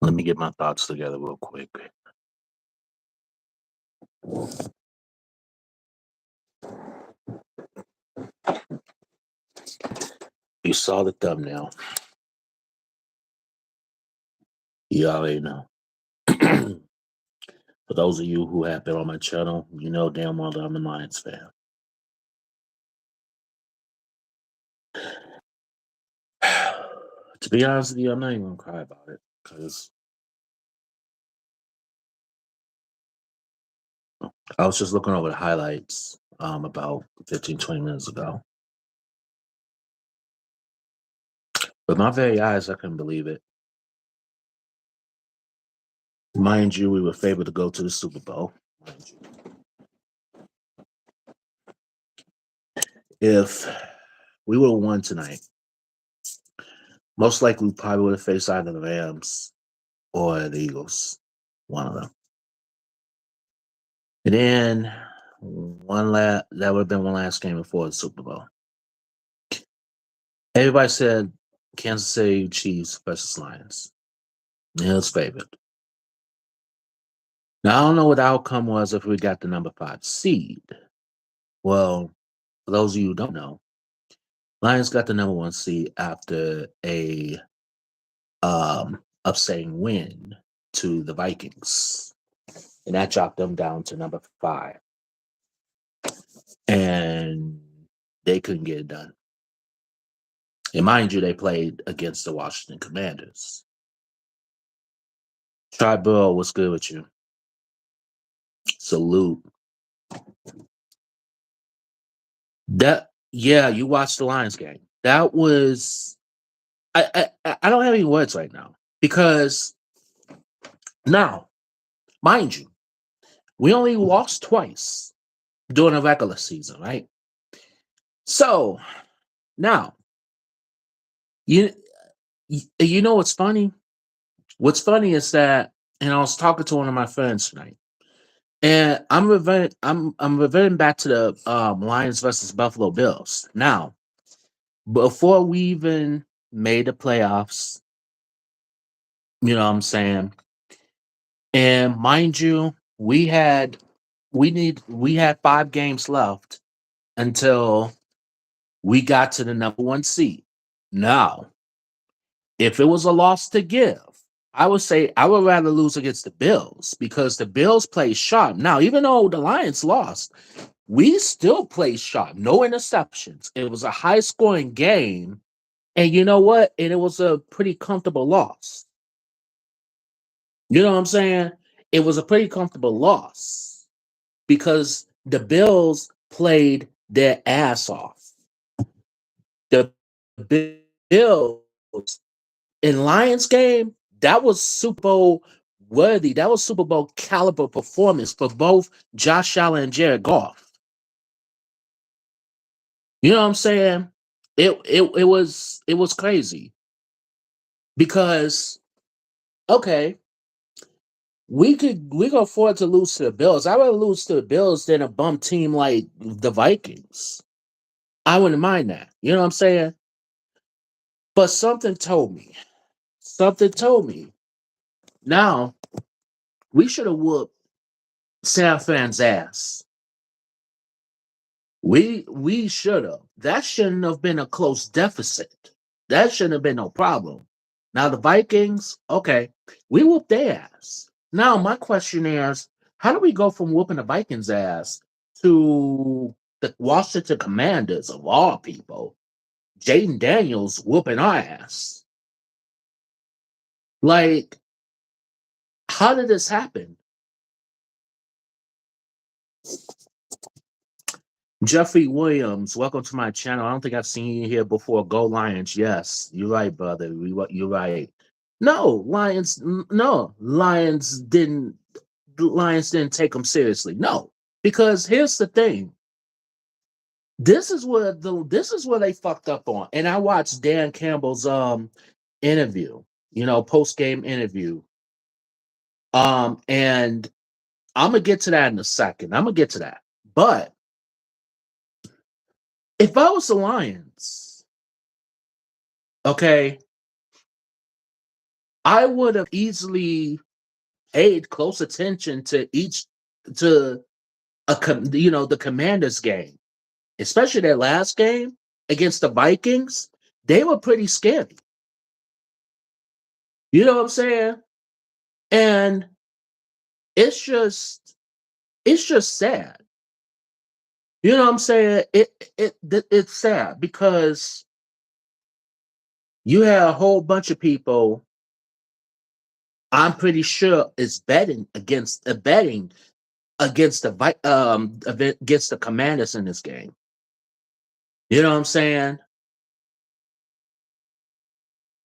Let me get my thoughts together real quick. You saw the thumbnail. You already know. For those of you who have been on my channel, you know damn well that I'm a Lions fan. To be honest with you, I'm not even gonna cry about it because I was just looking over the highlights about 15, 20 minutes ago. With my very eyes, I couldn't believe it. Mind you, we were favored to go to the Super Bowl. Mind you. If we would have won tonight, most likely we probably would have faced either the Rams or the Eagles, one of them. And then that would have been one last game before the Super Bowl. Everybody said Kansas City Chiefs versus Lions. It was favored. Now, I don't know what the outcome was if we got the number 5 seed. Well, for those of you who don't know, Lions got the number 1 seed after a upsetting win to the Vikings. And that dropped them down to number 5. And they couldn't get it done. And mind you, they played against the Washington Commanders. Try Burrow, what's good with you? Salute. Yeah, you watched the Lions game. That was I don't have any words right now because now, mind you, we only lost twice during the regular season, right? So now, you know what's funny? What's funny is that, and I was talking to one of my friends tonight, and I'm reverting back to the Lions versus Buffalo Bills. Now, before we even made the playoffs, you know what I'm saying? And mind you, we had 5 games left until we got to the number 1 seed. Now, if it was a loss to give, I would say I would rather lose against the Bills because the Bills play sharp. Now, even though the Lions lost, we still played sharp. No interceptions. It was a high-scoring game. And you know what? And it was a pretty comfortable loss. You know what I'm saying? It was a pretty comfortable loss because the Bills played their ass off. The Bills in Lions game, that was Super Bowl worthy. That was Super Bowl caliber performance for both Josh Allen and Jared Goff. You know what I'm saying? It was crazy because okay, we can afford to lose to the Bills. I'd rather lose to the Bills than a bum team like the Vikings. I wouldn't mind that. You know what I'm saying? But something told me. Now, we should have whooped San Fran's ass. We should have. That shouldn't have been a close deficit. That shouldn't have been no problem. Now, the Vikings, okay, we whooped their ass. Now, my question is, how do we go from whooping the Vikings' ass to the Washington Commanders, of all people, Jaden Daniels whooping our ass? Like, how did this happen? Jeffrey Williams, welcome to my channel. I don't think I've seen you here before. Go Lions. Yes, you're right, brother. You're right. No, Lions didn't take them seriously. No, because here's the thing. This is where they fucked up on. And I watched Dan Campbell's interview, post game interview. And I'm gonna get to that in a second. I'm gonna get to that. But if I was the Lions, okay, I would have easily paid close attention to the Commanders game, especially their last game against the Vikings. They were pretty scary. You know what I'm saying? And it's just sad. You know what I'm saying? It's sad because you had a whole bunch of people. I'm pretty sure is betting against the Commanders in this game. You know what I'm saying?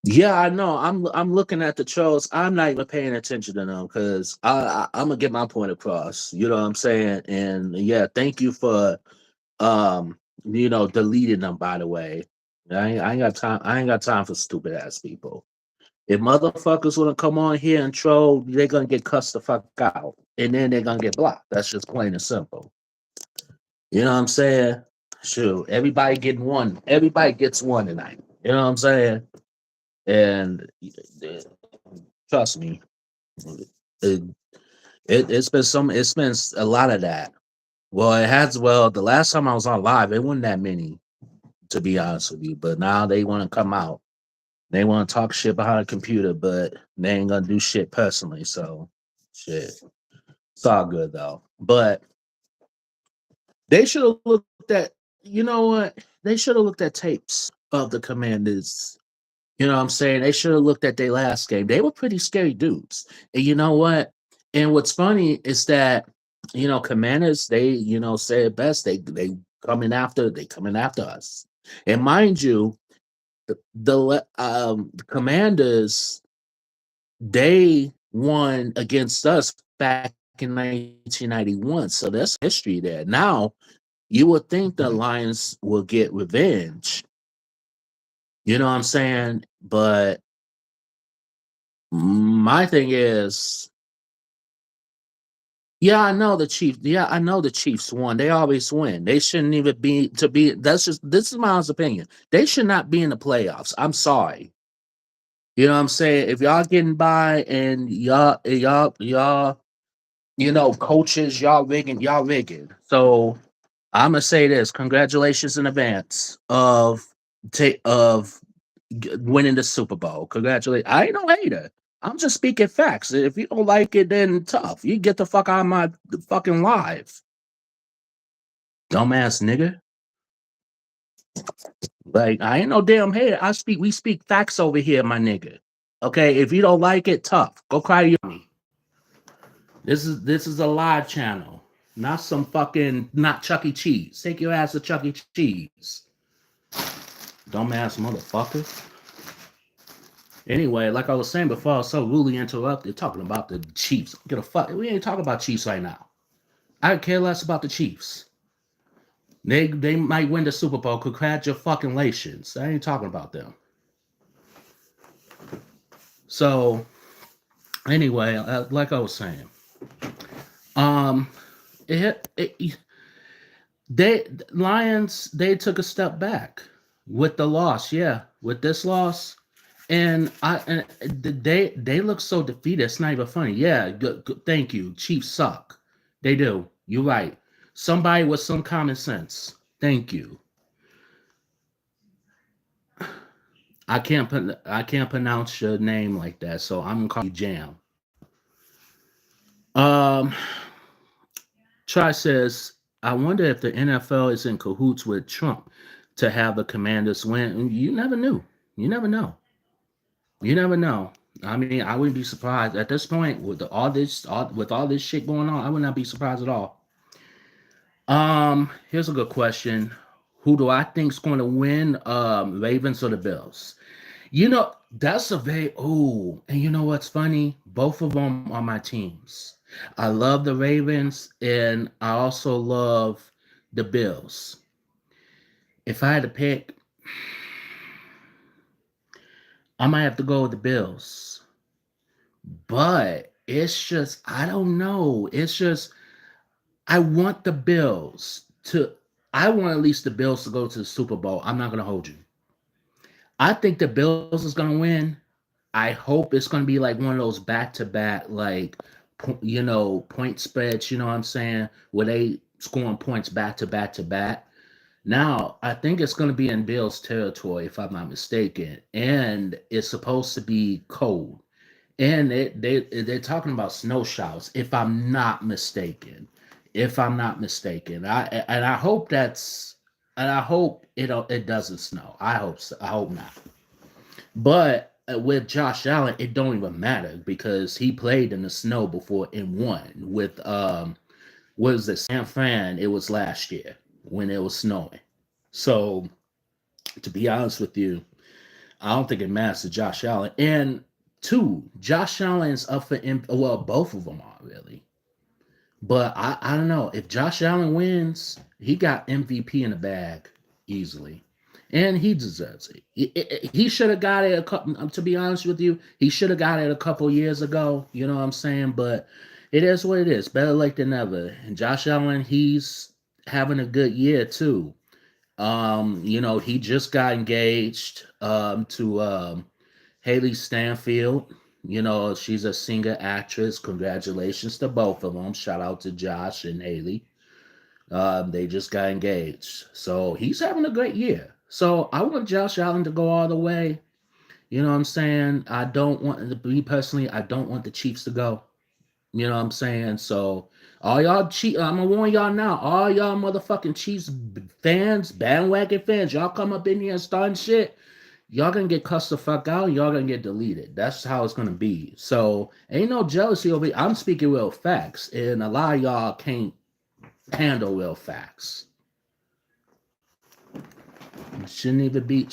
Yeah, I know. I'm looking at the trolls. I'm not even paying attention to them because I'm gonna get my point across. You know what I'm saying? And yeah, thank you for deleting them. By the way, I ain't got time. I ain't got time for stupid ass people. If motherfuckers want to come on here and troll, they're gonna get cussed the fuck out, and then they're gonna get blocked. That's just plain and simple. You know what I'm saying? Sure, everybody getting one. Everybody gets one tonight. You know what I'm saying? And trust me, it, it's been a lot of that. Well, it has. Well, the last time I was on live, it wasn't that many, to be honest with you. But now they want to come out. They want to talk shit behind a computer, but they ain't gonna do shit personally. So, shit, it's all good though. But they should have looked at. You know what? They should have looked at tapes of the Commanders. You know what I'm saying? They should have looked at their last game. They were pretty scary dudes. And you know what? And what's funny is that Commanders, they say it best. They coming after us. And mind you, the Commanders, they won against us back in 1991. So there's history there. Now you would think the Lions will get revenge. You know what I'm saying? But my thing is, yeah, I know the Chiefs. Yeah, I know the Chiefs won. They always win. They shouldn't even be to be. This is my honest opinion. They should not be in the playoffs. I'm sorry. You know what I'm saying? If y'all getting by and y'all, coaches, y'all rigging. So I'm gonna say this: congratulations in advance of winning the Super Bowl. Congratulations. I ain't no hater. I'm just speaking facts. If you don't like it, then tough. You get the fuck out of my fucking live. Dumbass nigga. Like, I ain't no damn hater. We speak facts over here, my nigga. Okay, if you don't like it, tough. Go cry to your mommy. This is a live channel. Not some fucking not Chuck E. Cheese. Take your ass to Chuck E. Cheese. Dumbass motherfucker. Anyway, like I was saying before, I was so rudely interrupted talking about the Chiefs. Get a fuck. We ain't talking about Chiefs right now. I care less about the Chiefs. They might win the Super Bowl. Congratulations. I ain't talking about them. So anyway, like I was saying, um, they Lions they took a step back with the loss. Yeah, with this loss. And they look so defeated. It's not even funny. Yeah, good, thank you. Chiefs suck. They do. You're right. Somebody with some common sense. Thank you. I can't pronounce your name like that, so I'm gonna call you Jam. Um, Try says, I wonder if the NFL is in cahoots with Trump to have the Commanders win. You never knew. You never know. You never know. I mean, I wouldn't be surprised at this point with with all this shit going on. I would not be surprised at all. Here's a good question. Who do I think's going to win? Ravens or the Bills? That's a very and you know what's funny? Both of them are my teams. I love the Ravens and I also love the Bills. If I had to pick, I might have to go with the Bills. But it's just, I don't know. It's just, I want the Bills to, I want at least the Bills to go to the Super Bowl. I'm not going to hold you. I think the Bills is going to win. I hope it's going to be like one of those back to back, like, point spreads, you know what I'm saying? Where they scoring points back to back to back. Now, I think it's going to be in Bills territory, if I'm not mistaken. And it's supposed to be cold. And they're talking about snow showers, if I'm not mistaken. If I'm not mistaken, I hope and I hope it doesn't snow. I hope so. I hope not. But with Josh Allen, it don't even matter because he played in the snow before and won with what was it, San Fran? It was last year when it was snowing. So to be honest with you, I don't think it matters to Josh Allen. And two, Josh Allen's up for well, both of them are really. But I don't know. If Josh Allen wins, he got MVP in the bag easily. And he deserves it. He should have got it a couple, to be honest with you, he should have got it a couple years ago. You know what I'm saying? But it is what it is. Better late than never. And Josh Allen, he's having a good year too. He just got engaged to Haley Stanfield. She's a singer actress. Congratulations to both of them. Shout out to Josh and Haley. They just got engaged. So he's having a great year. So I want Josh Allen to go all the way. You know what I'm saying? I don't want, me personally, I don't want the Chiefs to go. You know what I'm saying? So all y'all I'm gonna warn y'all now. All y'all motherfucking Chiefs fans, bandwagon fans, y'all come up in here and starting shit. Y'all gonna get cussed the fuck out. Y'all gonna get deleted. That's how it's gonna be. So ain't no jealousy over here. I'm speaking real facts, and a lot of y'all can't handle real facts. Shouldn't even be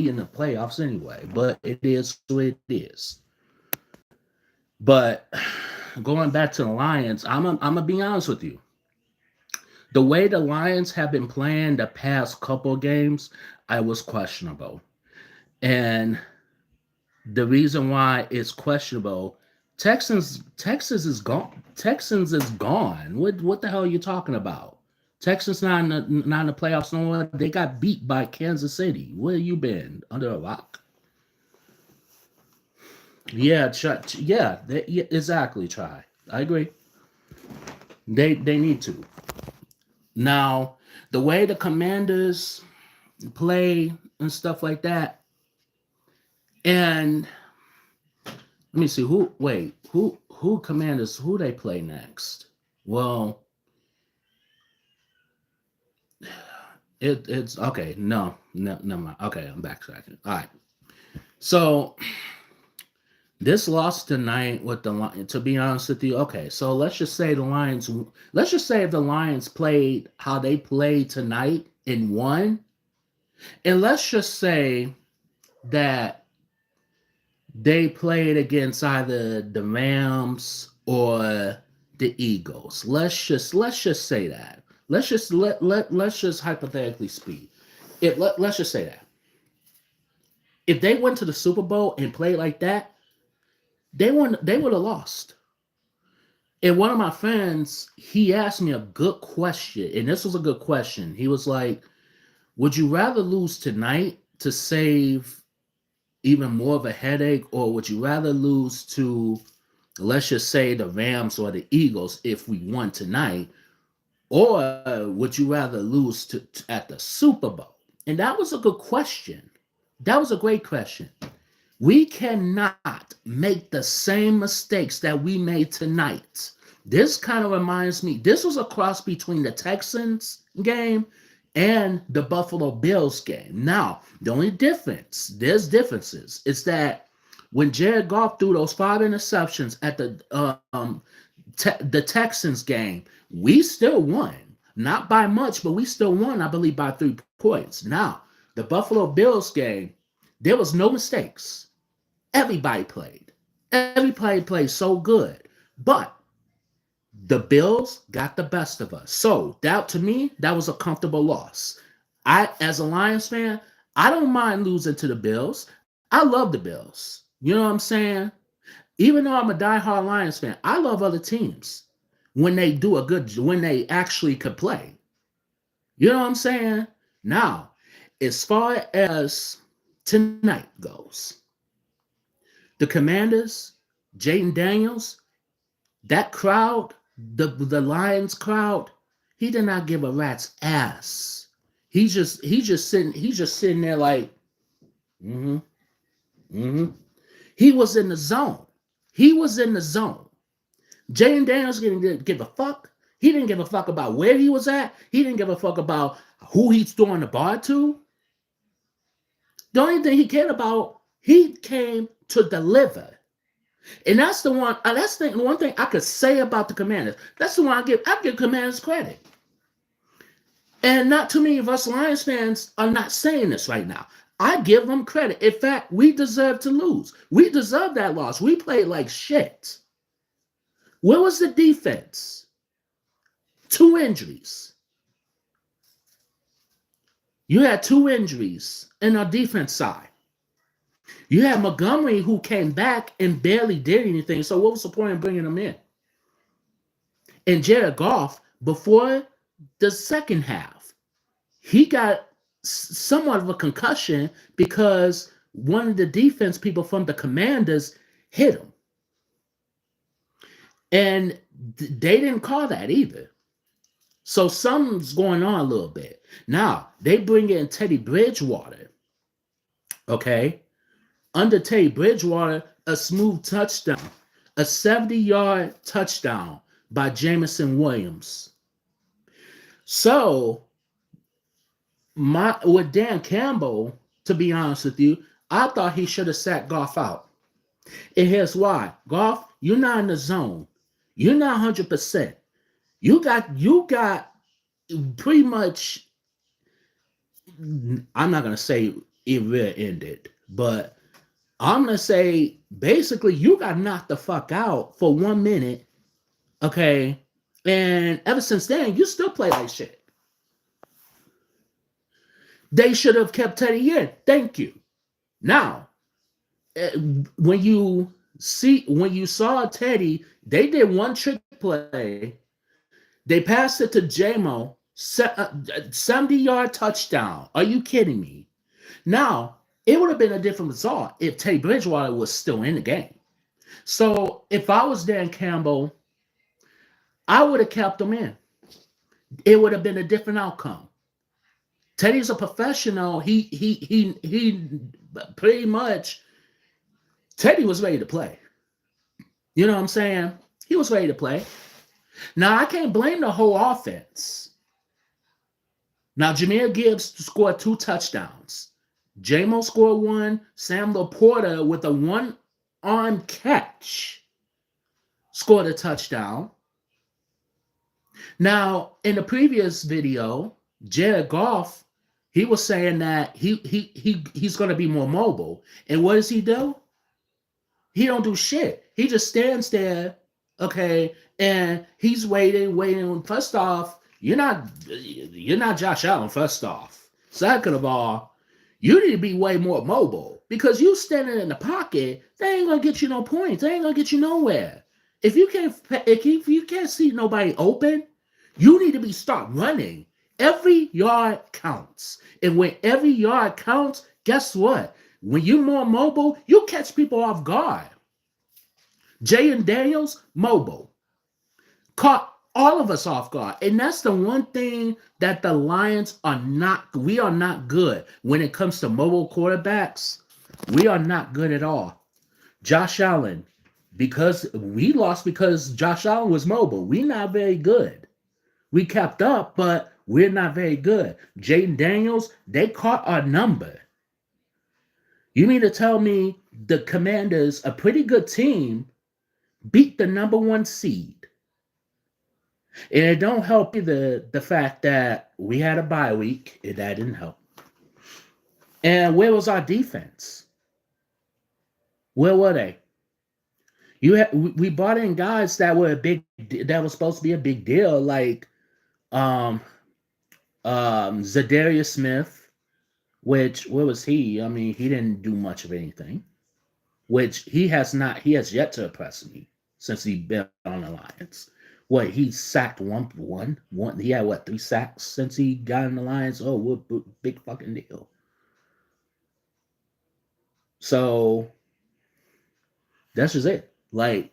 in the playoffs anyway. But it is what it is. But going back to the Lions, I'm gonna be honest with you. The way the Lions have been playing the past couple games, I was questionable. And the reason why it's questionable, Texas is gone. Texans is gone. What the hell are you talking about? Texans not in the playoffs no more. They got beat by Kansas City. Where you been? Under a rock? Yeah, exactly. Try. I agree. They need to. Now, the way the Commanders play and stuff like that, and let me see who Commanders, who they play next. Well, it's okay. No, never mind. Okay, I'm backtracking. All right. So this loss tonight with the Lions, to be honest with you, okay. So let's just say the Lions. Let's just say if the Lions played how they played tonight and won, and let's just say that they played against either the Rams or the Eagles. Let's just say that. Let's just hypothetically speak. Let's just say that. If they went to the Super Bowl and played like that, they would have lost. And one of my friends, he asked me a good question, and this was a good question. He was like, would you rather lose tonight to save even more of a headache, or would you rather lose to, let's just say, the Rams or the Eagles if we won tonight, or would you rather lose to at the Super Bowl? And that was a good question. That was a great question. We cannot make the same mistakes that we made tonight. This kind of reminds me, this was a cross between the Texans game and the Buffalo Bills game. Now, the only difference, there's differences, is that when Jared Goff threw those 5 interceptions at the Texans game, we still won. Not by much, but we still won, I believe, by 3 points. Now, the Buffalo Bills game, there was no mistakes. Everybody played. Everybody played so good. But the Bills got the best of us. So that, to me, that was a comfortable loss. As a Lions fan, I don't mind losing to the Bills. I love the Bills. You know what I'm saying? Even though I'm a diehard Lions fan, I love other teams when they do when they actually could play. You know what I'm saying? Now, as far as tonight goes, the Commanders, Jaden Daniels, that crowd, the Lions crowd, he did not give a rat's ass. He's just sitting there like, mm-hmm, mm-hmm. He was in the zone. He was in the zone. Jaden Daniels didn't give a fuck. He didn't give a fuck about where he was at. He didn't give a fuck about who he's throwing the ball to. The only thing he cared about, he came to deliver. And that's the one. That's the one thing I could say about the Commanders. That's the one I give Commanders credit. And not too many of us Lions fans are not saying this right now. I give them credit. In fact, we deserve to lose. We deserve that loss. We played like shit. Where was the defense? 2 injuries. You had 2 injuries in our defense side. You had Montgomery who came back and barely did anything. So what was the point of bringing him in? And Jared Goff, before the second half, he got somewhat of a concussion because one of the defense people from the Commanders hit him. And they didn't call that either. So something's going on a little bit. Now, they bring in Teddy Bridgewater. Okay? Under Teddy Bridgewater, a smooth touchdown. A 70-yard touchdown by Jameson Williams. So, with Dan Campbell, to be honest with you, I thought he should have sat Goff out. And here's why. Goff, you're not in the zone. You're not 100%. You got pretty much, I'm not going to say it rear-ended, but I'm going to say basically you got knocked the fuck out for 1 minute, okay? And ever since then, you still play like shit. They should have kept Teddy in. Thank you. Now, when you saw Teddy, they did one trick play. They passed it to J-Mo, 70-yard touchdown. Are you kidding me? Now, it would have been a different result if Teddy Bridgewater was still in the game. So if I was Dan Campbell, I would have kept him in. It would have been a different outcome. Teddy's a professional. He pretty much, Teddy was ready to play. You know what I'm saying? He was ready to play. Now, I can't blame the whole offense. Now, Jahmyr Gibbs scored 2 touchdowns. J-Mo scored 1. Sam Laporta, with a one-arm catch, scored a touchdown. Now, in the previous video, Jared Goff, he was saying that he's going to be more mobile. And what does he do? He don't do shit. He just stands there, okay, and he's waiting. First off, you're not Josh Allen, first off. Second of all, you need to be way more mobile because you standing in the pocket, they ain't gonna get you no points. They ain't gonna get you nowhere. If you can't see nobody open, you need to start running. Every yard counts. And when every yard counts, guess what? When you're more mobile, you catch people off guard. Jaden Daniels, mobile. Caught all of us off guard. And that's the one thing that the Lions we are not good. When it comes to mobile quarterbacks, we are not good at all. Josh Allen, because we lost because Josh Allen was mobile. We're not very good. We kept up, but we're not very good. Jaden Daniels, they caught our number. You mean to tell me the Commanders, a pretty good team, beat the number 1 seed? And it don't help either the fact that we had a bye week. That didn't help. And where was our defense? Where were they? We brought in guys that were supposed to be a big deal, like Zadarius Smith, Which where was he? I mean, he didn't do much of anything. Which he has not. He has yet to impress me since he been on the Lions. What he sacked one. He had what 3 sacks since he got in the Lions. Oh, what big fucking deal. So that's just it. Like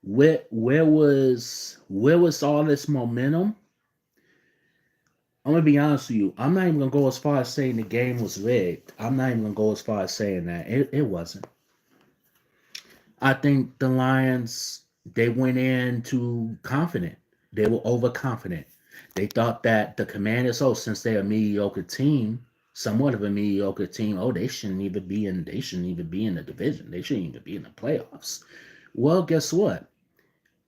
where was all this momentum? I'm gonna be honest with you. I'm not even gonna go as far as saying the game was rigged. I'm not even gonna go as far as saying that it wasn't. I think the Lions they went in too confident. They were overconfident. They thought that the Commanders, oh, since they're a mediocre team, somewhat of a mediocre team, oh, they shouldn't even be in the division. They shouldn't even be in the playoffs. Well, guess what?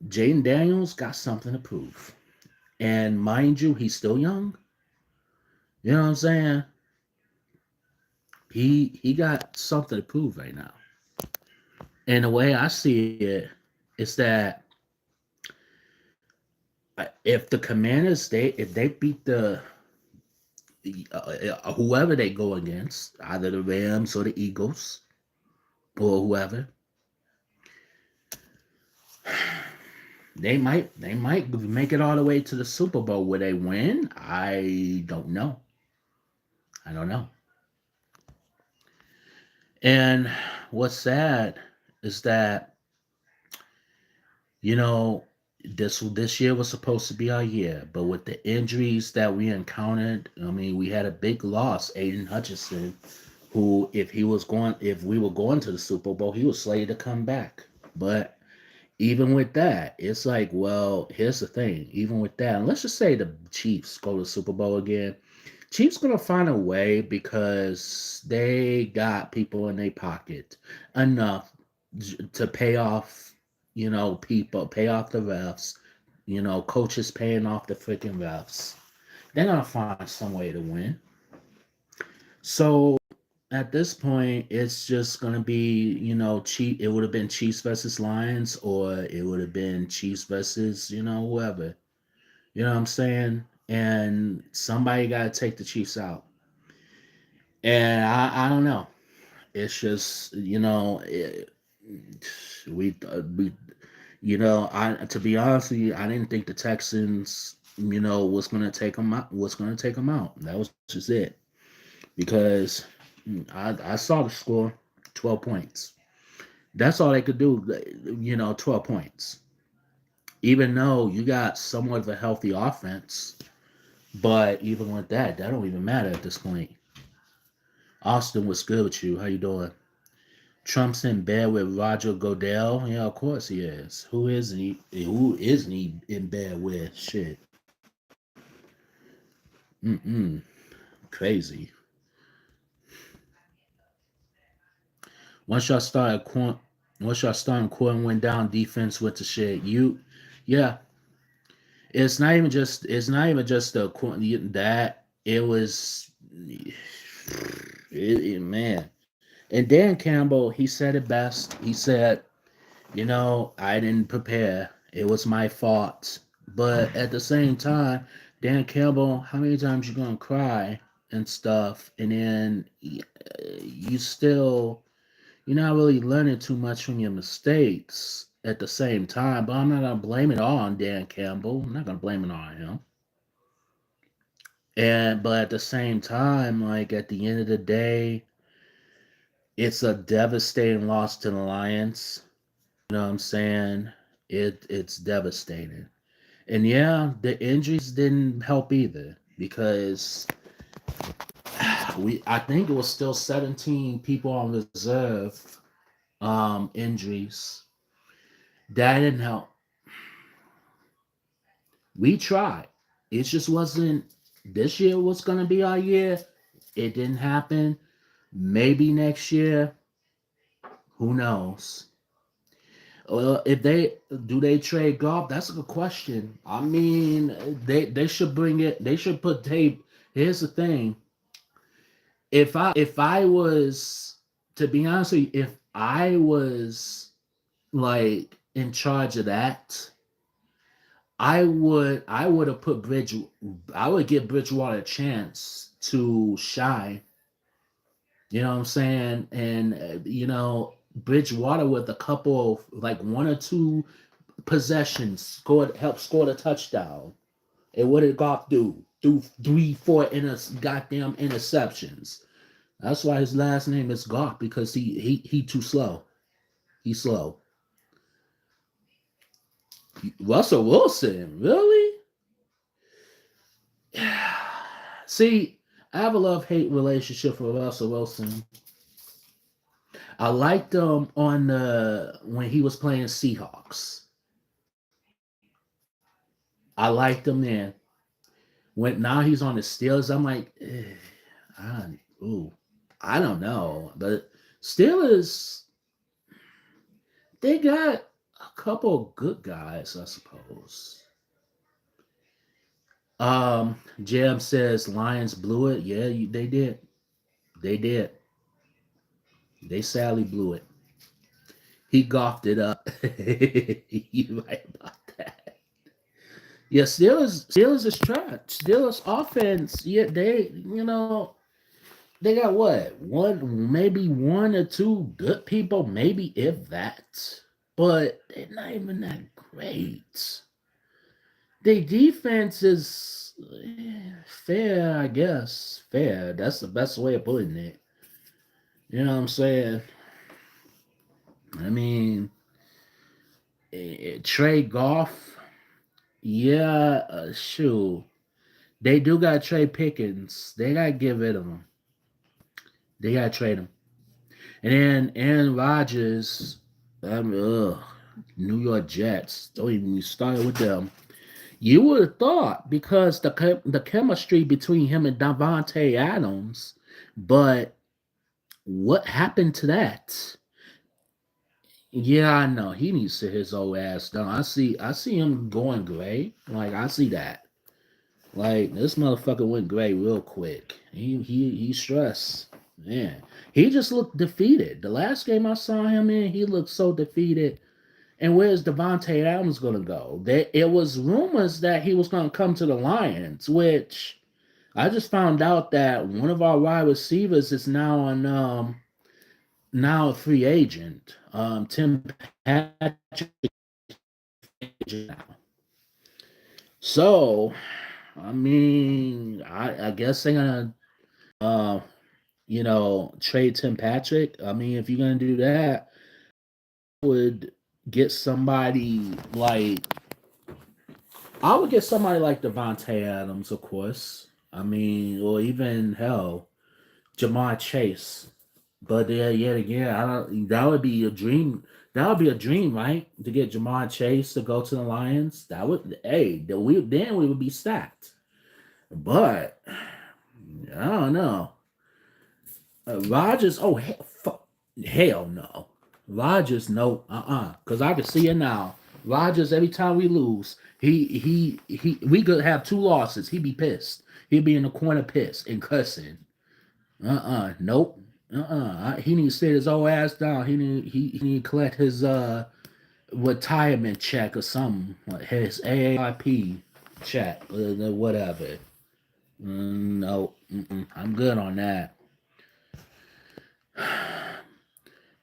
Jaden Daniels got something to prove. And mind you, he's still young. You know what I'm saying? He got something to prove right now. And the way I see it is that if the Commanders if they beat whoever they go against, either the Rams or the Eagles or whoever, they might make it all the way to the Super Bowl. Will they win? I don't know. I don't know. And what's sad is that you know this year was supposed to be our year, but with the injuries that we encountered, I mean, we had a big loss. Aiden Hutchinson, who if we were going to the Super Bowl, he was slated to come back. But even with that, it's like, well, here's the thing. Even with that, and let's just say the Chiefs go to the Super Bowl again. Chiefs gonna find a way because they got people in their pocket enough to pay off, people, pay off the refs, coaches paying off the freaking refs. They're gonna find some way to win. So at this point, it's just gonna be, cheap. It would have been Chiefs versus Lions, or it would have been Chiefs versus, whoever. You know what I'm saying? And somebody got to take the Chiefs out. And I don't know. It's just, we I to be honest with you, I didn't think the Texans, was gonna take them out. Was gonna take them out. That was just it. Because I saw the score, 12 points. That's all they could do. 12 points. Even though you got somewhat of a healthy offense, but even with that, that don't even matter at this point. Austin, what's good with you? How you doing? Trump's in bed with Roger Goodell. Yeah, of course he is. Who isn't he? Who isn't he in bed with? Shit. Mm-mm. Crazy. Once y'all started qu- Once y'all started quarter went down, defense went to shit. Yeah. It's not even just that it was man. And Dan Campbell, he said it best. He said, I didn't prepare. It was my fault. But at the same time, Dan Campbell, how many times you gonna cry and stuff, and then you still you're not really learning too much from your mistakes at the same time. But I'm not gonna blame it all on Dan Campbell. I'm not gonna blame it all on him. And but at the same time, like at the end of the day, it's a devastating loss to the Lions. You know what I'm saying? It's devastating. And yeah, the injuries didn't help either because I think it was still 17 people on reserve injuries. That didn't help. We tried. It just wasn't this year was gonna be our year. It didn't happen. Maybe next year. Who knows? Well, if they trade golf, that's a good question. I mean, they should bring it. They should put tape. Here's the thing: if I was to be honest with you, if I was like in charge of that, I would have put Bridge. I would give Bridgewater a chance to shine. You know what I'm saying? And Bridgewater with a couple of like one or two possessions helped score the touchdown. And what did Goff do? Do three, four goddamn interceptions. That's why his last name is Goff because he too slow. He's slow. Russell Wilson, really? See, I have a love hate relationship with Russell Wilson. I liked him on the when he was playing Seahawks. I liked him then. When now he's on the Steelers, I'm like, ooh, I don't know, but Steelers they got a couple good guys, I suppose. Jam says Lions blew it. Yeah, they did. They did. They sadly blew it. He golfed it up. You right about that. Yeah, Steelers is trash. Steelers offense, yeah, they got what? One, maybe one or two good people, maybe if that. But they're not even that great. Their defense is fair, I guess. Fair. That's the best way of putting it. You know what I'm saying? I mean, trade Goff. Yeah, shoot. They do got trade Pickens. They got to give it to them. They got to trade him. And then Aaron Rodgers, New York Jets. Don't even start with them. You would have thought because the chemistry between him and Davante Adams, but what happened to that? Yeah, I know he needs to sit his old ass down. I see him going gray. Like I see that. Like this motherfucker went gray real quick. He stressed. Man, he just looked defeated. The last game I saw him in, he looked so defeated. And where's Devontae Adams gonna go? It was rumors that he was gonna come to the Lions, which I just found out that one of our wide receivers is now a free agent. Tim Patrick now. So I mean, I guess they're gonna uh trade Tim Patrick. I mean, if you're gonna do that, would get somebody like I would get somebody like Devontae Adams, of course. I mean, or even hell, Jamar Chase. But yet again, I don't. That would be a dream. That would be a dream, right? To get Jamar Chase to go to the Lions. That would. Hey, then we would be stacked. But I don't know. Rogers. Oh hell no. Rogers no. Because I can see it now. Rogers every time we lose, he we could have two losses. He'd be pissed. He'd be in the corner pissed and cussing. Nope. He need to sit his old ass down. He need to collect his retirement check or something. Like his AARP check or whatever. No, I'm good on that.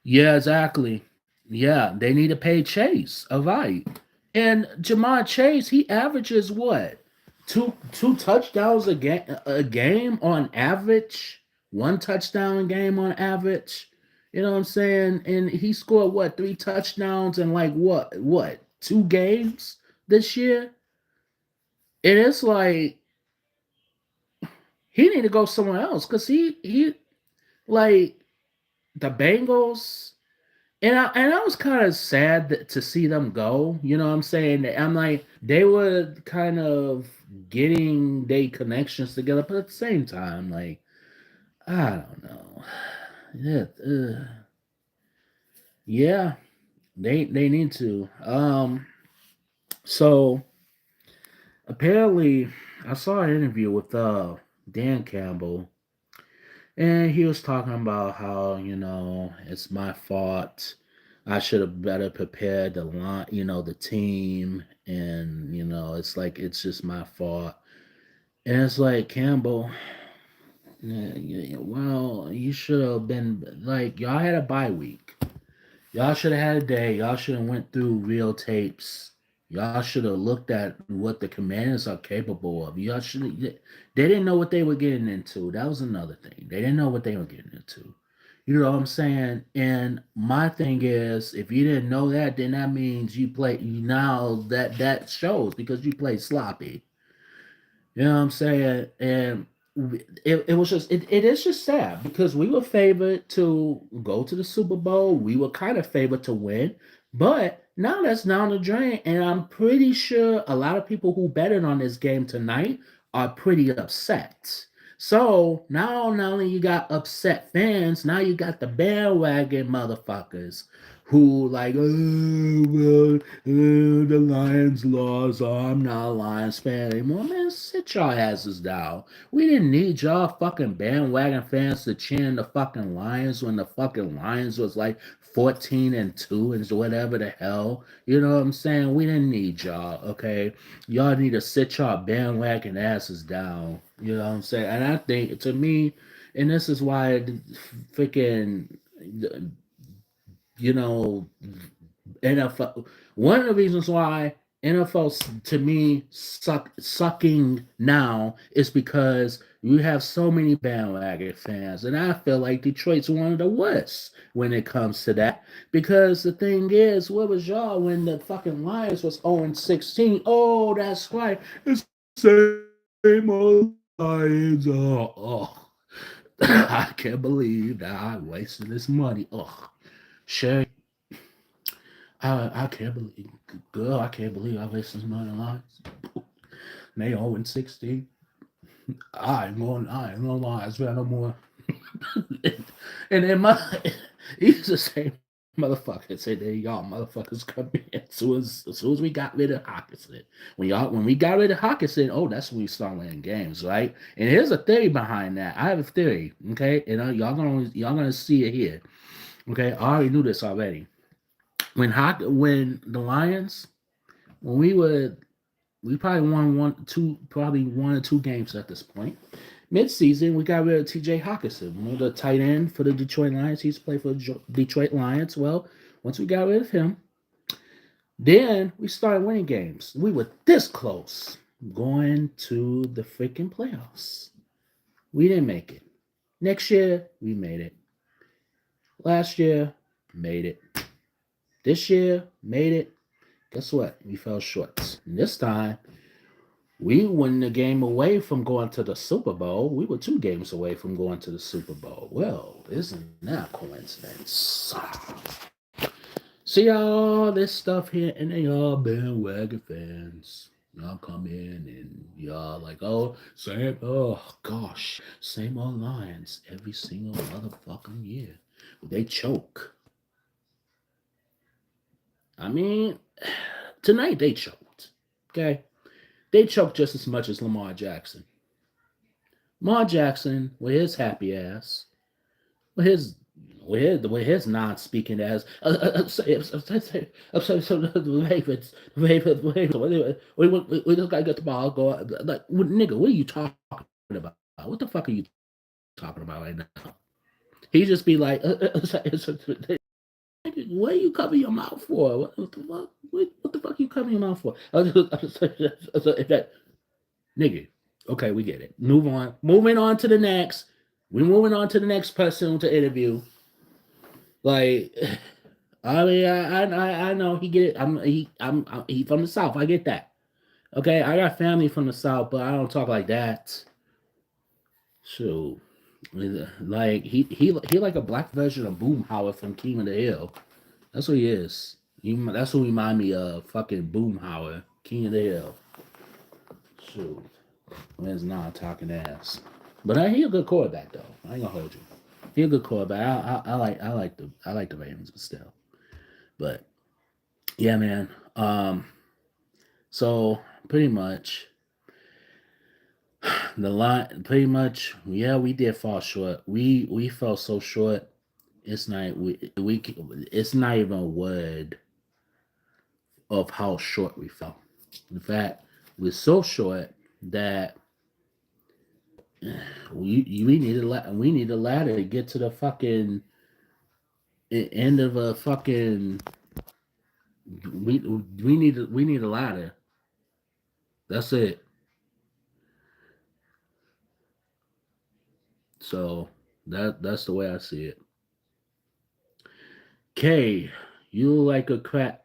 Yeah, exactly. Yeah, they need to pay Chase. All right. And Jamar Chase, he averages what? Two touchdowns a game on average. One touchdown a game on average. You know what I'm saying? And he scored what? Three touchdowns in like what? Two games this year? And it's like he need to go somewhere else because he like the Bengals. And I was kind of sad to see them go. You know what I'm saying? I'm like they were kind of getting their connections together, but at the same time, like I don't know. Yeah, yeah, they need to. So apparently, I saw an interview with Dan Campbell, and he was talking about how, it's my fault. I should have better prepared the line, the team. And, it's like, it's just my fault. And it's like, Campbell, Well, you should have been like y'all had a bye week. Y'all should have had a day. Y'all should have went through real tapes. Y'all should have looked at what the Commanders are capable of. Y'all should. They didn't know what they were getting into. That was another thing. They didn't know what they were getting into. You know what I'm saying? And my thing is, if you didn't know that, then that means you play. Now that shows because you play sloppy. You know what I'm saying? And it was just it is just sad because we were favored to go to the Super Bowl. We were kind of favored to win, but now that's down the drain. And I'm pretty sure a lot of people who betted on this game tonight are pretty upset. So now not only you got upset fans, now you got the bandwagon motherfuckers who like, oh, well, the Lions lost. Oh, I'm not a Lions fan anymore. Man, sit your asses down. We didn't need y'all fucking bandwagon fans to cheer the fucking Lions when the fucking Lions was like 14-2 and whatever the hell. You know what I'm saying? We didn't need y'all, okay? Y'all need to sit y'all bandwagon asses down. You know what I'm saying? And I think, to me, and this is why freaking, you know, NFL. One of the reasons why NFL to me sucking now is because you have so many bandwagon fans, and I feel like Detroit's one of the worst when it comes to that. Because the thing is, what was y'all when the fucking Lions was 0-16? Oh, that's right, it's the same old Lions. I can't believe that I wasted this money. Oh, Sherry, I can't believe, girl, I can't believe I wasted this money on Lions. They 0-16. I ain't gonna lie, it's no more. And then he's the same motherfucker. Say there y'all motherfuckers come in as soon as we got rid of Hawkinson. When we got rid of Hawkinson, oh, that's when we start winning games, right? And here's a theory behind that. I have a theory, okay? And y'all gonna see it here. Okay, I already knew this already. When the Lions, when we probably won probably 1 or 2 games at this point. Mid-season, we got rid of T.J. Hawkinson, the tight end for the Detroit Lions. He used to play for the Detroit Lions. Well, once we got rid of him, then we started winning games. We were this close going to the freaking playoffs. We didn't make it. Next year, we made it. Last year, made it. This year, made it. Guess what? We fell short. And this time, we won the game away from going to the Super Bowl. We were 2 games away from going to the Super Bowl. Well, isn't that coincidence? See all this stuff here, and they all bandwagon fans. Y'all come in and y'all like, oh, same old Lions every single motherfucking year. They choke. I mean, tonight they choked. Okay? They choked just as much as Lamar Jackson. Lamar Jackson, with his happy ass, with his non-speaking ass, we just gotta get the ball go. Like, nigga, what are you talking about? What the fuck are you talking about right now? He just be like, what are you covering your mouth for? What the fuck? What the fuck are you covering your mouth for? Nigga, okay, we get it. Move on. Moving on to the next. We're moving on to the next person to interview. Like, I mean, I know he get it. He from the South. I get that. Okay, I got family from the South, but I don't talk like that. So, like he like a black version of Boomhauer from King of the Hill. That's what he is. That's what remind me of fucking Boomhauer, King of the Hill. Shoot. When's not talking ass. But he a good quarterback though. I ain't gonna hold you. He a good quarterback. I like the Ravens, but still. But yeah, man. So pretty much the line. Pretty much, yeah, we did fall short. We fell so short. It's not we. It's not even a word of how short we fell. In fact, we're so short that we need a ladder to get to the fucking end of a fucking we need a ladder. That's it. So that's the way I see it. K, you like a crack.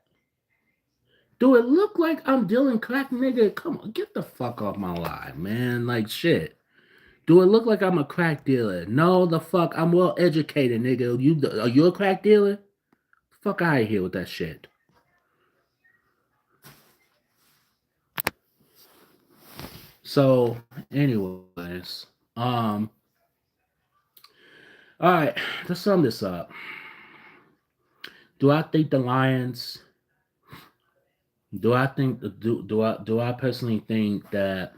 Do it look like I'm dealing crack, nigga? Come on, get the fuck off my line, man. Like shit. Do it look like I'm a crack dealer? No, the fuck. I'm well educated, nigga. Are you a crack dealer? Fuck out of here with that shit. So, anyways, all right. To sum this up, do I think the Lions? Do I personally think that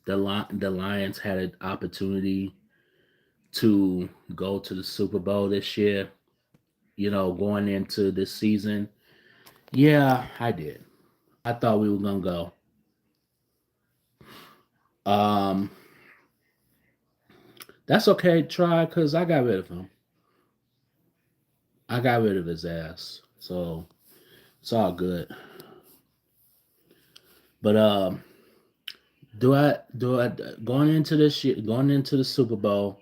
the Lions had an opportunity to go to the Super Bowl this year? You know, going into this season. Yeah, I did. I thought we were gonna go. Um, that's okay. Try because I got rid of him. I got rid of his ass, so it's all good. But going into this year, going into the Super Bowl?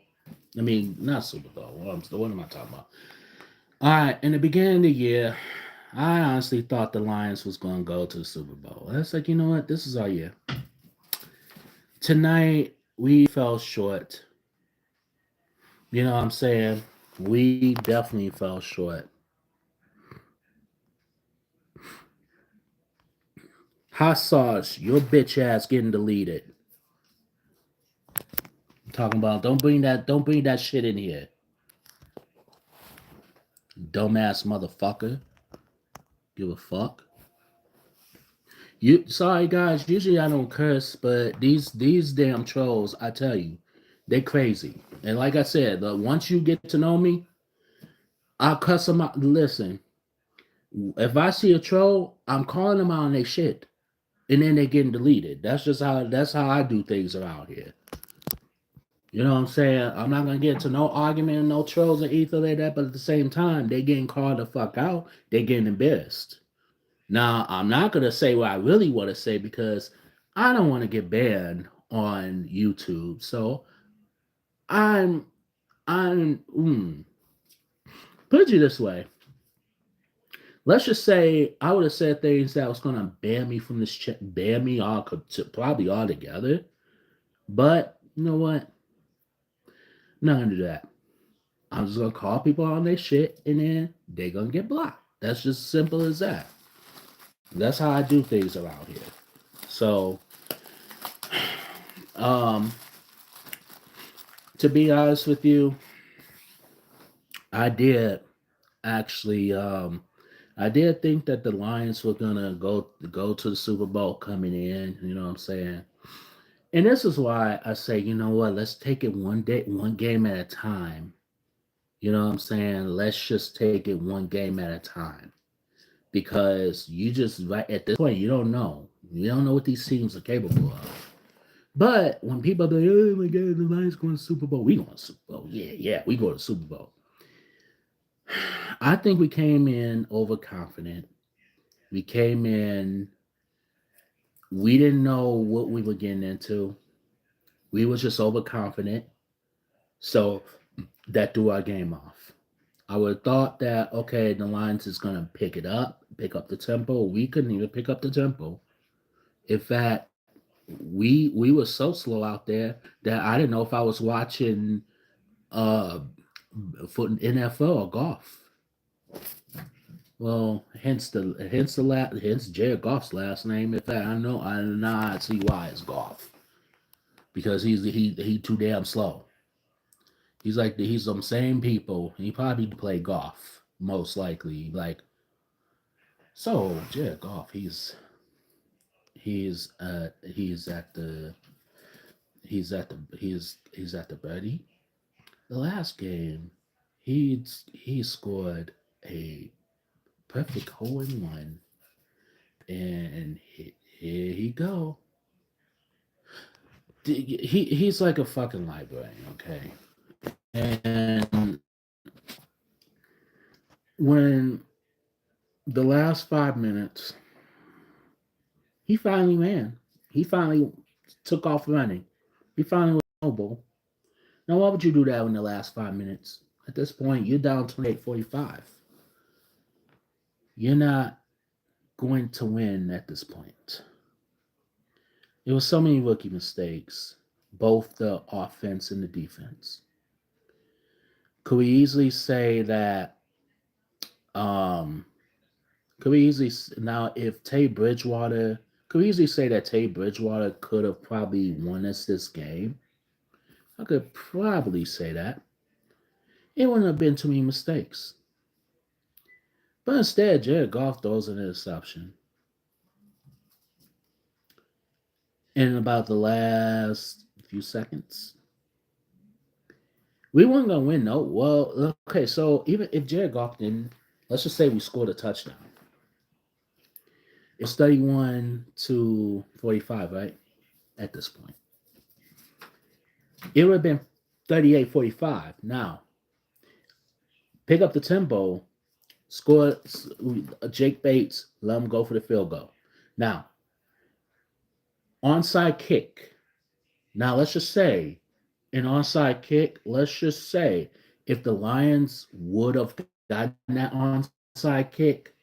I mean, not Super Bowl. What am I talking about? All right, in the beginning of the year, I honestly thought the Lions was going to go to the Super Bowl. I was like, you know what? This is our year. Tonight, we fell short. You know what I'm saying? We definitely fell short. Hot sauce, your bitch ass getting deleted. I'm talking about don't bring that shit in here. Dumbass motherfucker. Give a fuck. You sorry guys, usually I don't curse, but these damn trolls, I tell you, they crazy. And like I said, once you get to know me, I'll cuss them out. Listen, if I see a troll, I'm calling them out on their shit. And then they getting deleted. That's how I do things around here. You know what I'm saying? I'm not gonna get into no argument, no trolls or anything like that, but at the same time, they getting called the fuck out, they getting embarrassed. Now, I'm not gonna say what I really want to say because I don't want to get banned on YouTube. So I'm I'm put it this way. Let's just say I would have said things that was gonna ban me from this ban me all probably altogether. But you know what? Not gonna do that. I'm just gonna call people on their shit and then they gonna get blocked. That's just simple as that. That's how I do things around here. So, um, to be honest with you, I did actually I did think that the Lions were gonna go to the Super Bowl coming in, you know what I'm saying? And this is why I say, you know what, let's take it one game at a time. You know what I'm saying? Let's just take it one game at a time. Because you just right at this point, you don't know. You don't know what these teams are capable of. But when people be like, oh my god, the Lions going to Super Bowl, we going to Super Bowl. Yeah, yeah, we go to Super Bowl. I think we came in overconfident. We came in, we didn't know what we were getting into. We was just overconfident. So that threw our game off. I would have thought that okay, the Lions is gonna pick up the tempo. We couldn't even pick up the tempo. In fact, we were so slow out there that I didn't know if I was watching uh foot NFL or golf. Well, hence Jared Goff's last name. In fact, I now I see why it's Goff because he too damn slow. He's some same people. He probably play golf most likely. Like so, Jared Goff. He's at the he's at the birdie. The last game, he scored a perfect hole in one, and here he go. he's like a fucking librarian, okay? And when the last 5 minutes, he finally ran. He finally took off running. He finally was mobile. Now, why would you do that in the last 5 minutes? At this point, you're down 28-45. You're not going to win at this point. There were so many rookie mistakes, both the offense and the defense. Could we easily say that? Um, could we easily now if Tay Bridgewater? Could we easily say that Tay Bridgewater could have probably won us this game? I could probably say that. It wouldn't have been too many mistakes. But instead, Jared Goff throws an interception in about the last few seconds. We weren't gonna win, no. Well, okay, so even if Jared Goff didn't, let's just say we scored a touchdown. It's 31-45, right? At this point. It would have been 38-45. Now, pick up the tempo, score Jake Bates, let him go for the field goal. Now, onside kick. Now, let's just say an onside kick, let's just say if the Lions would have gotten that onside kick,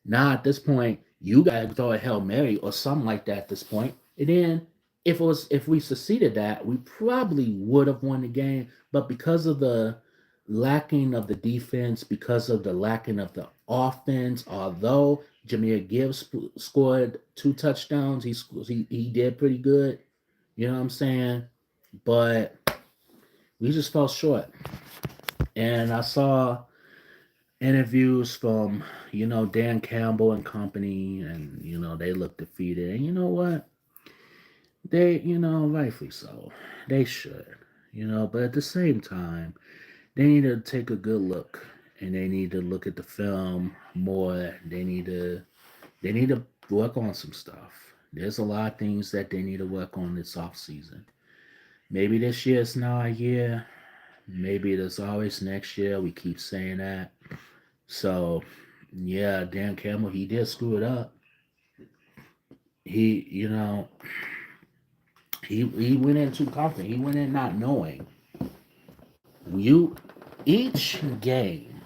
now at this point, you gotta throw a Hail Mary or something like that at this point. And then if we succeeded that, we probably would have won the game. But because of the lacking of the defense, because of the lacking of the offense, although Jameer Gibbs scored 2 touchdowns, he did pretty good. You know what I'm saying? But we just fell short. And I saw interviews from, Dan Campbell and company, and, they look defeated. And you know what? They, rightfully so. They should, but at the same time, they need to take a good look and they need to look at the film more. They need to work on some stuff. There's a lot of things that they need to work on this off season. Maybe this year is not a year. Maybe there's always next year. We keep saying that. So, yeah, Dan Campbell, he did screw it up. He, he went in too confident. He went in not knowing. You, each game,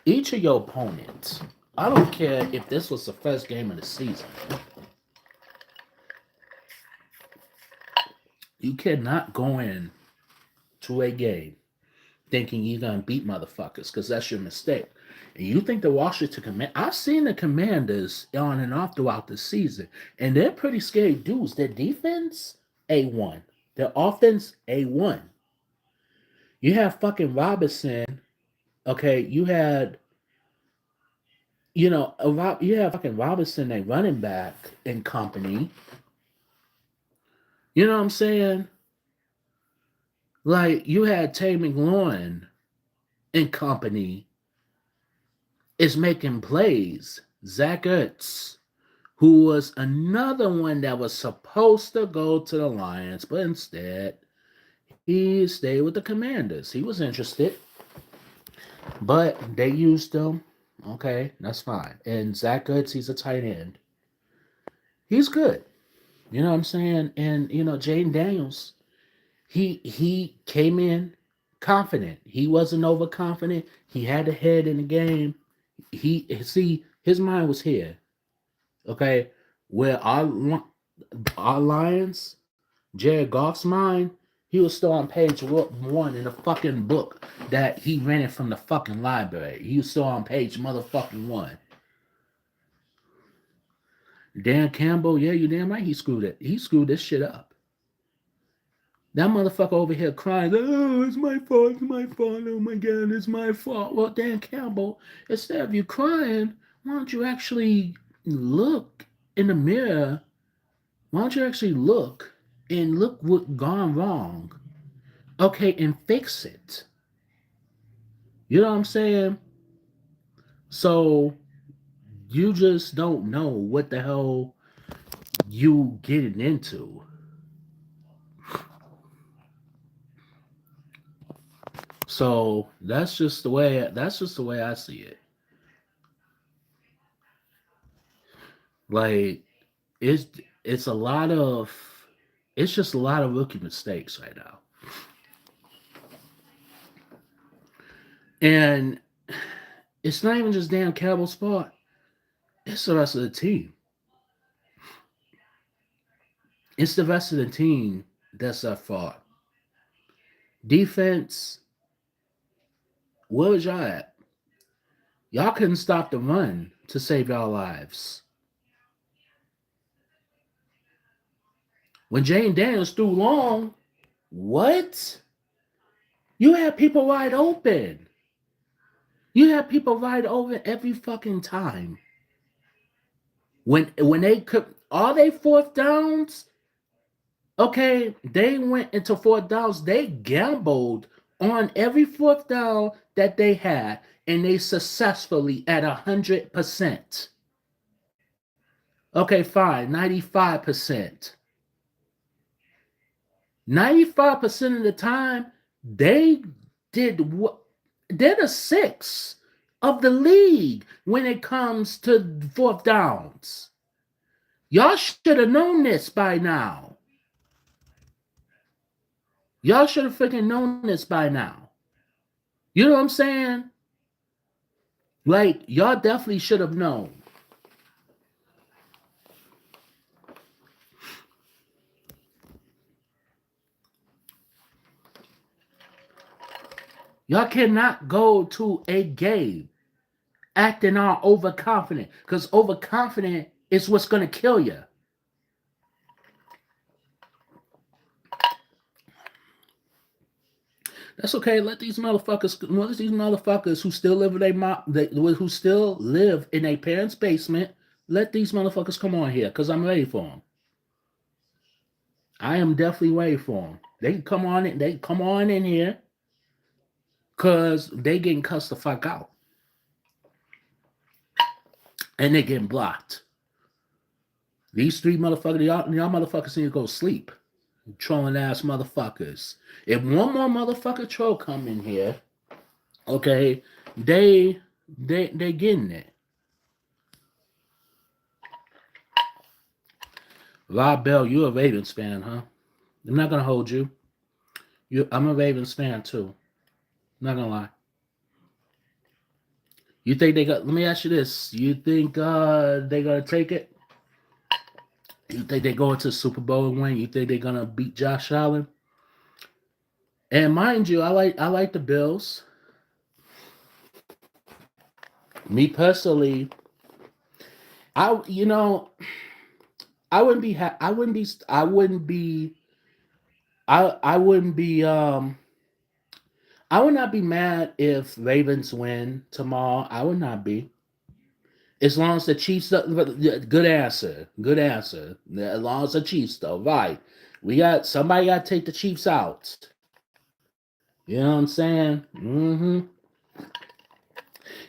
each of your opponents, I don't care if this was the first game of the season, you cannot go in to a game thinking you're gonna beat motherfuckers because that's your mistake. And you think the Washington Command? I've seen the Commanders on and off throughout the season, and they're pretty scary dudes. Their defense A1, their offense A1. You have fucking Robinson. Okay, you have fucking Robinson, a running back in company. You know what I'm saying? Like you had Tay McLaurin in company is making plays. Zach Ertz, who was another one that was supposed to go to the Lions, but instead he stayed with the Commanders. He was interested, but they used him. Okay, that's fine. And Zach Ertz, he's a tight end. He's good. You know what I'm saying? And Jaden Daniels, he came in confident. He wasn't overconfident. He had a head in the game. His mind was here. Okay, where our Lions, Jared Goff's mind, he was still on page 1 in the fucking book that he rented from the fucking library. He was still on page motherfucking 1. Dan Campbell, yeah, you damn right he screwed it. He screwed this shit up. That motherfucker over here crying, oh, it's my fault, oh my God, it's my fault. Well, Dan Campbell, instead of you crying, why don't you actually look in the mirror? Why don't you actually look and look what gone wrong? Okay, and fix it. You know what I'm saying? So you just don't know what the hell you getting into. So that's just the way I see it. Like it's it's a lot of it's just a lot of rookie mistakes right now. And it's not even just damn Cowboys' fault. It's the rest of the team. It's the rest of the team that's at fault. Defense, where was y'all at? Y'all couldn't stop the run to save y'all lives. When Jane Daniels threw long, what? You had people wide open. You had people wide open every fucking time. When they could all they fourth downs, okay, they went into fourth downs. They gambled on every fourth down that they had, and they successfully at 100%. Okay, fine, 95%. 95% of the time, they did what they're the six of the league when it comes to fourth downs. Y'all should have known this by now. Y'all should have freaking known this by now. You know what I'm saying? Like, y'all definitely should have known. Y'all cannot go to a game acting all overconfident because overconfident is what's going to kill you. That's okay. Let these motherfuckers who still live in who still live in a parent's basement, let these motherfuckers come on here because I'm ready for them. I am definitely ready for them. They can come on in. They can come on in here because they getting cussed the fuck out and they getting blocked. These three motherfuckers, y'all motherfuckers need to go sleep. Trolling ass motherfuckers. If one more motherfucker troll come in here, okay, they getting it. Rob Bell, you a Ravens fan, huh? I'm not gonna hold you. I'm a Ravens fan too. I'm not gonna lie. You think they got? Let me ask you this: you think they gonna take it? You think they go into the Super Bowl and win? You think they're gonna beat Josh Allen? And mind you, I like the Bills. Me personally, I you know I wouldn't be I wouldn't be I wouldn't be I wouldn't be I would not be mad if Ravens win tomorrow. I would not be. As long as the Chiefs, good answer, good answer. As long as the Chiefs, though, right? We got somebody got to take the Chiefs out. You know what I'm saying? Mm-hmm.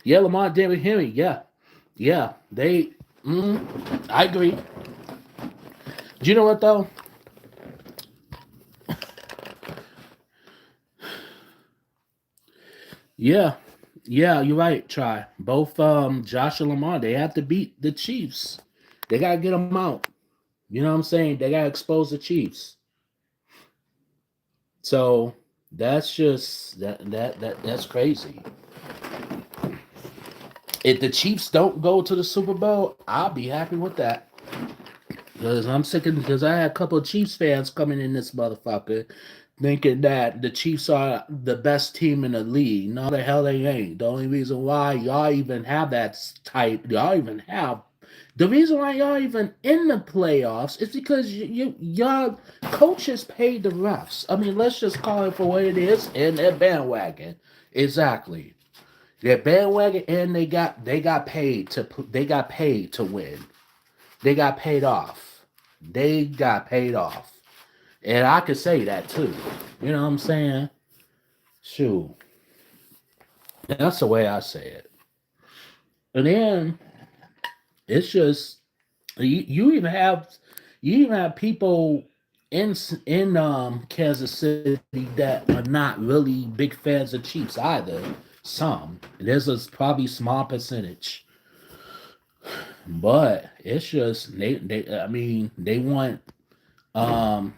Yeah, Lamar, David Henry. Yeah, yeah. They. I agree. Do you know what though? Yeah, yeah. You're right. Try both. Josh and Lamar. They have to beat the Chiefs. They gotta get them out. You know what I'm saying? They gotta expose the Chiefs. So that's just that's crazy. If the Chiefs don't go to the Super Bowl, I'll be happy with that. Because I'm sick of because I had a couple of Chiefs fans coming in this motherfucker thinking that the Chiefs are the best team in the league. No, the hell they ain't. The only reason why y'all even have that type, y'all even have the reason why y'all even in the playoffs is because y'all coaches paid the refs. I mean, let's just call it for what it is, and they're bandwagon. Exactly. They're bandwagon, and they got paid to win. They got paid off. They got paid off. And I could say that too. You know what I'm saying? Shoot. That's the way I say it. And then it's just you even have people in Kansas City that are not really big fans of Chiefs either. Some there's a probably small percentage, but it's just they I mean they want um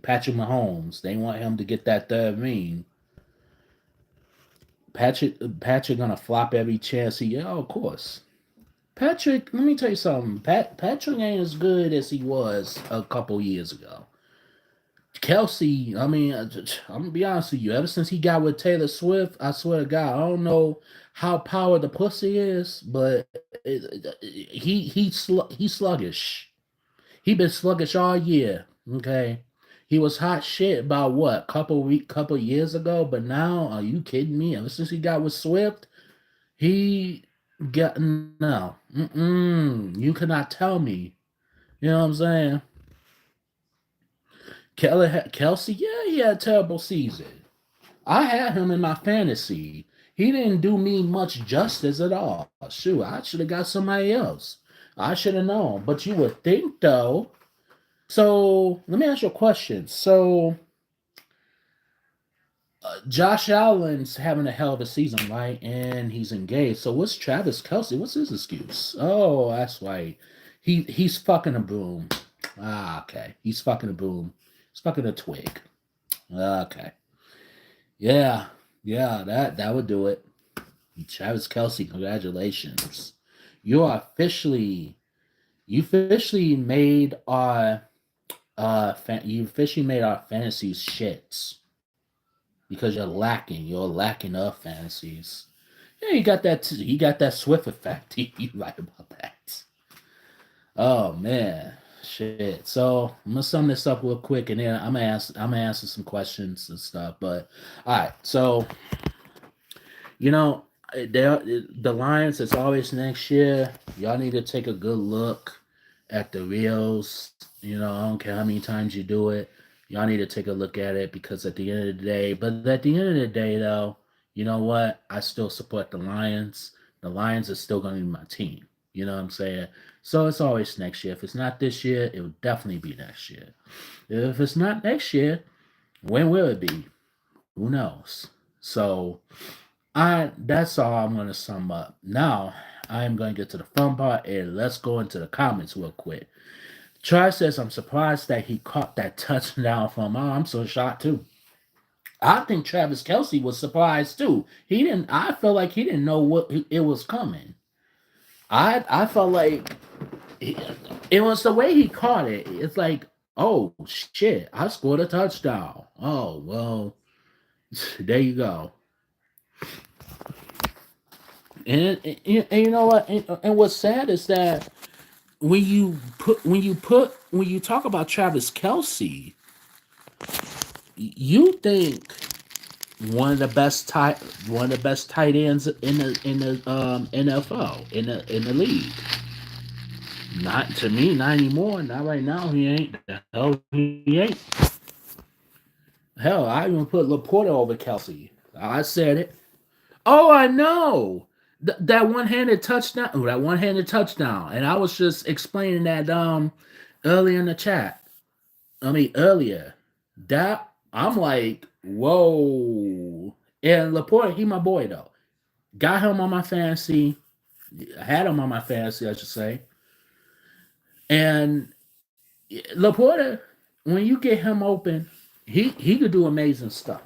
Patrick Mahomes. They want him to get that third ring. Patrick gonna flop every chance he. Yeah, of course. Patrick, let me tell you something. Patrick ain't as good as he was a couple years ago. Kelsey, I mean, I'm gonna be honest with you. Ever since he got with Taylor Swift, I swear to God, I don't know how powered the pussy is, but he's sluggish. He been sluggish all year. Okay, he was hot shit about what couple years ago, but now are you kidding me? Ever since he got with Swift, he got no. You cannot tell me. You know what I'm saying? Kelsey, yeah, he had a terrible season. I had him in my fantasy. He didn't do me much justice at all. Shoot, I should have got somebody else. I should have known. But you would think though. So let me ask you a question. So Josh Allen's having a hell of a season, right? And he's engaged. So what's Travis Kelsey? What's his excuse? Oh, that's right. He's fucking a broom. Ah, okay. He's fucking a broom. He's fucking a twig. Okay. Yeah. Yeah, that would do it. Travis Kelsey, congratulations. You are officially you officially made our you officially made our fantasies shits because you're lacking of fantasies. Yeah, you got that Swift effect. You right about that. Oh man, shit. So I'm gonna sum this up real quick, and then I'm gonna answer some questions and stuff. But all right, so you know, the Lions. It's always next year. Y'all need to take a good look at the reels. I don't care how many times you do it. Y'all need to take a look at it because at the end of the day, but at the end of the day, though, you know what? I still support the Lions. The Lions are still going to be my team. You know what I'm saying? So it's always next year. If it's not this year, it will definitely be next year. If it's not next year, when will it be? Who knows? So I that's all I'm gonna sum up. Now I am gonna get to the fun part and let's go into the comments real quick. Try says I'm surprised that he caught that touchdown from I'm so shocked too. I think Travis Kelsey was surprised too. He didn't I felt like he didn't know what it was coming. I felt like it was the way he caught it. It's like, oh shit, I scored a touchdown. Oh well, there you go. And you know what? And what's sad is that when you talk about Travis Kelsey, you think one of the best tight ends in the NFL in the league. Not to me, not anymore. Not right now. He ain't. The hell he ain't. Hell, I even put Laporta over Kelsey. I said it. Oh, I know. That one-handed touchdown. Oh, that one-handed touchdown. And I was just explaining that earlier in the chat. I mean earlier. That I'm like, whoa. And Laporte, he my boy though. Got him on my fantasy. Had him on my fantasy, I should say. And Laporta, when you get him open, he could do amazing stuff.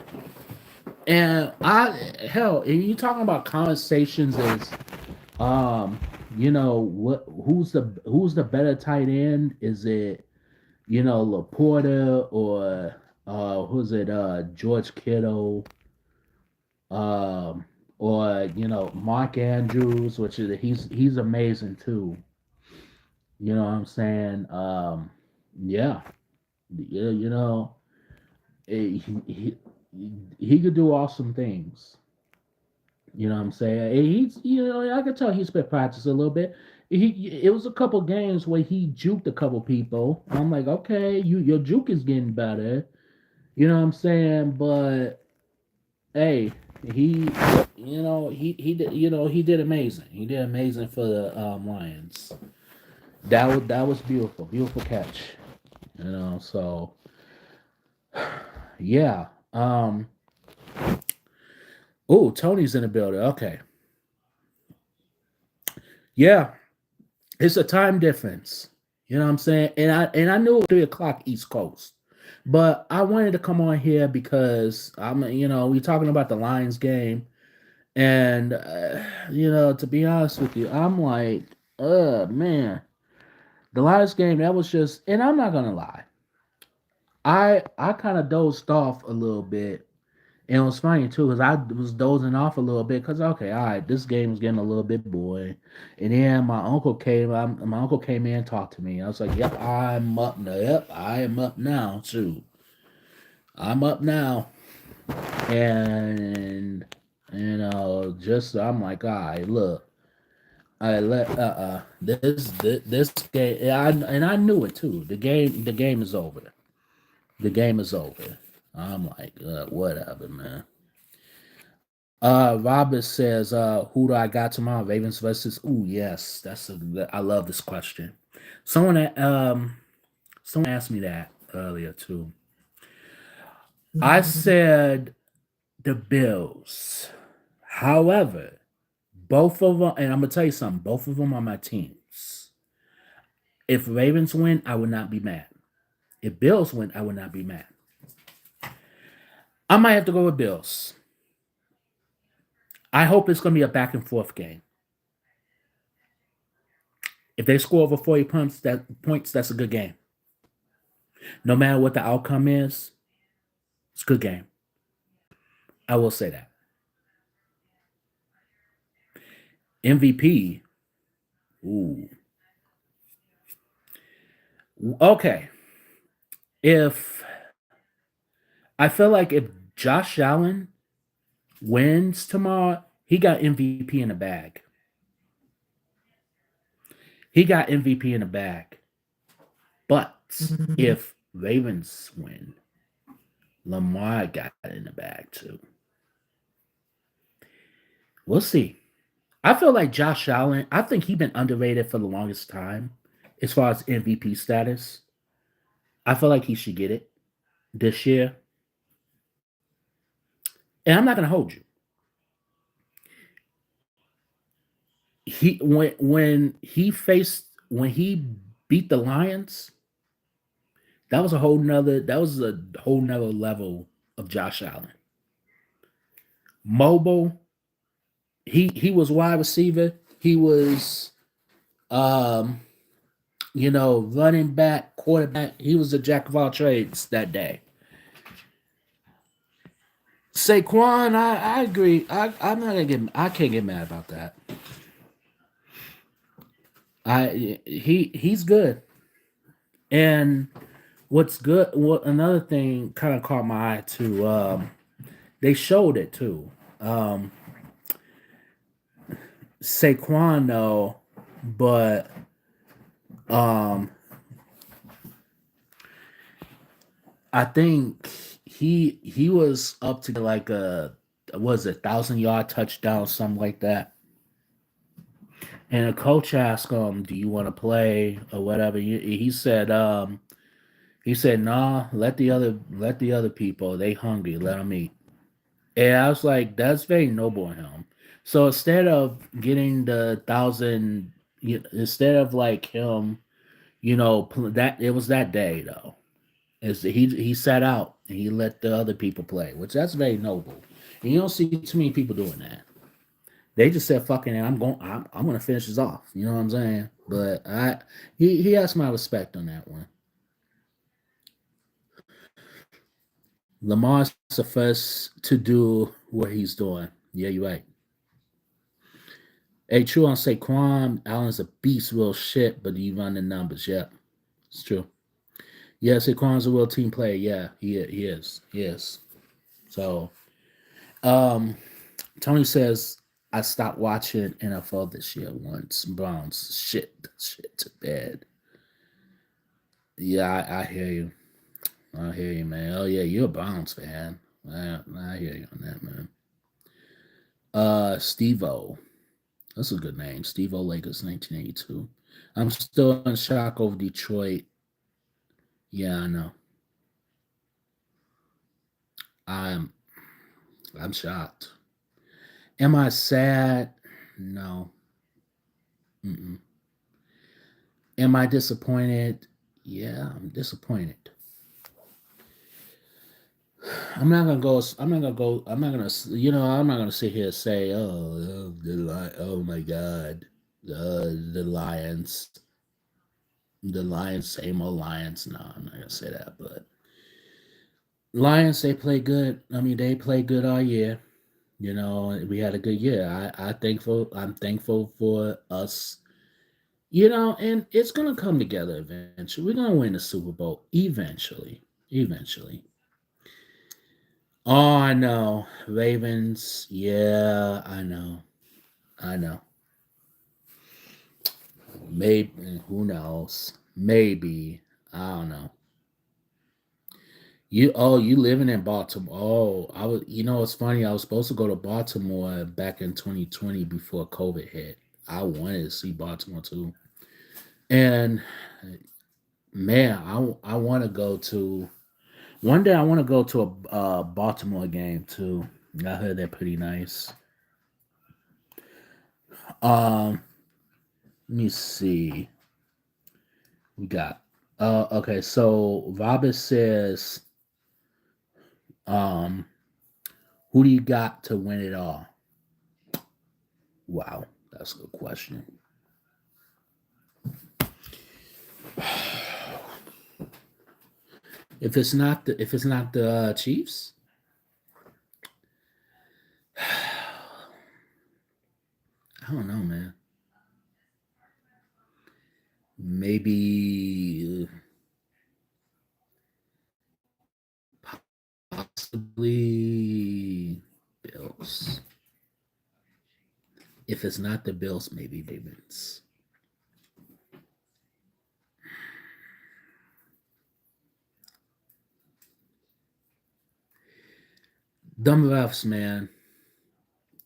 And and you talking about conversations is what who's the better tight end? Is it Laporta or who's it George Kittle um or Mark Andrews, which is he's amazing too. You know what I'm saying? Yeah, yeah, he could do awesome things. You know what I'm saying? And I could tell he's been practicing a little bit. It was a couple games where he juked a couple people. I'm like, okay, your juke is getting better. You know what I'm saying? But hey, he, he did amazing. He did amazing for the Lions. That was beautiful, beautiful catch. So yeah. Oh, Tony's in the building. Okay. Yeah, it's a time difference. You know what I'm saying? And I knew it was 3 o'clock East Coast. But I wanted to come on here because we're talking about the Lions game. And to be honest with you, I'm like, man, the Lions game, that was just, and I'm not gonna lie. I kind of dozed off a little bit. And it was funny too, because I was dozing off a little bit. Because okay, all right, this game was getting a little bit boring. And then my uncle came in and talked to me. I was like, "Yep, I'm up now. Yep, I am up now too. I'm up now." And just I'm like, "All right, look, I let this game." And I knew it too. The game is over. The game is over. I'm like, whatever, man. Robert says, who do I got tomorrow? Ravens versus. Ooh, yes, I love this question. Someone asked me that earlier too. I said the Bills. However, both of them, and I'm gonna tell you something. Both of them are my teams. If Ravens win, I would not be mad. If Bills win, I would not be mad. I might have to go with Bills. I hope it's gonna be a back and forth game. If they score over 40 points, that's a good game. No matter what the outcome is, it's a good game. I will say that. MVP. Ooh. Okay. If I feel like if Josh Allen wins tomorrow, he got MVP in the bag. He got MVP in the bag. But if Ravens win, Lamar got it in the bag too. We'll see. I feel like Josh Allen, I think he's been underrated for the longest time as far as MVP status. I feel like he should get it this year. And I'm not gonna hold you. When he beat the Lions, that was a whole nother level of Josh Allen. Mobile, he was wide receiver. He was um, running back, quarterback. He was a jack of all trades that day. Saquon, I agree. I'm not gonna I can't get mad about that. He's good. And what's good? What another thing kind of caught my eye too. They showed it too. Um, Saquon though, but um, I think he was up to like a was it 1,000 yard touchdown, something like that. And a coach asked him, "Do you want to play or whatever?" He said, "Nah, let the other people. They hungry. Let them eat." And I was like, "That's very noble of him." So instead of getting the thousand, instead of like him, that it was that day though. Is he sat out and he let the other people play, which that's very noble. And you don't see too many people doing that. They just said, "Fucking, it, I'm gonna finish this off." You know what I'm saying? But he has my respect on that one. Lamar's the first to do what he's doing. Yeah, you're right. Hey, true on Saquon, Allen's a beast, real shit, but you run the numbers. Yeah, it's true. Yeah, Saquon's a real team player. Yeah, he is. He is. So, um, Tony says I stopped watching NFL this year once. Browns shit to bed. Yeah, I hear you. I hear you, man. Oh yeah, you're a Browns fan. I hear you on that, man. Steve O. That's a good name. Steve O. Lakers, 1982. I'm still in shock over Detroit Yeah, I know. I'm I'm shocked. Am I sad? No. Mm-mm. Am I disappointed? Yeah, I'm disappointed. I'm not gonna go. I'm not gonna go. I'm not gonna. I'm not gonna sit here and say, oh my God, the Lions, the Lions, same old Lions." No, I'm not gonna say that. But Lions, they play good. I mean, they play good all year. We had a good year. I'm thankful for us. And it's gonna come together eventually. We're gonna win the Super Bowl eventually. Eventually. Oh, I know. Ravens. Yeah, I know. I know. Maybe. Who knows? Maybe. I don't know. You living in Baltimore. Oh, I was. It's funny. I was supposed to go to Baltimore back in 2020 before COVID hit. I wanted to see Baltimore too. And man, I want to go to one day. I want to go to a Baltimore game too. I heard they're pretty nice. Um, Let me see. We got okay, so Robert says, um, who do you got to win it all? Wow, that's a good question. If it's not the Chiefs, I don't know, man. Maybe possibly Bills. If it's not the Bills, maybe Ravens. Dumb refs, man.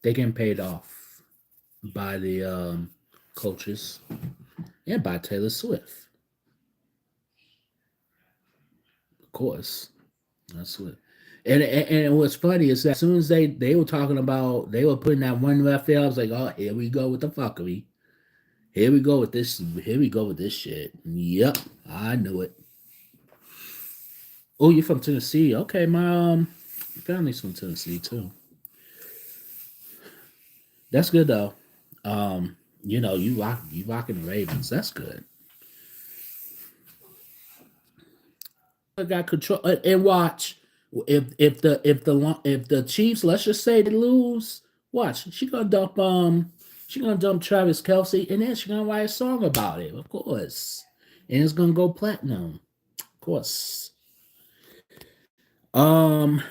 They getting paid off by the coaches and by Taylor Swift, of course. That's what. And what's funny is that as soon as they were talking about they were putting that one left there, I was like, oh, here we go with the fuckery. Here we go with this. Here we go with this shit. Yep, I knew it. Oh, you're from Tennessee? Okay, my family's from Tennessee too. That's good though. You rocking the Ravens. That's good. I got control and watch. If the Chiefs, let's just say they lose, watch. She gonna dump Travis Kelsey, and then she gonna write a song about it, of course, and it's gonna go platinum, of course. Um,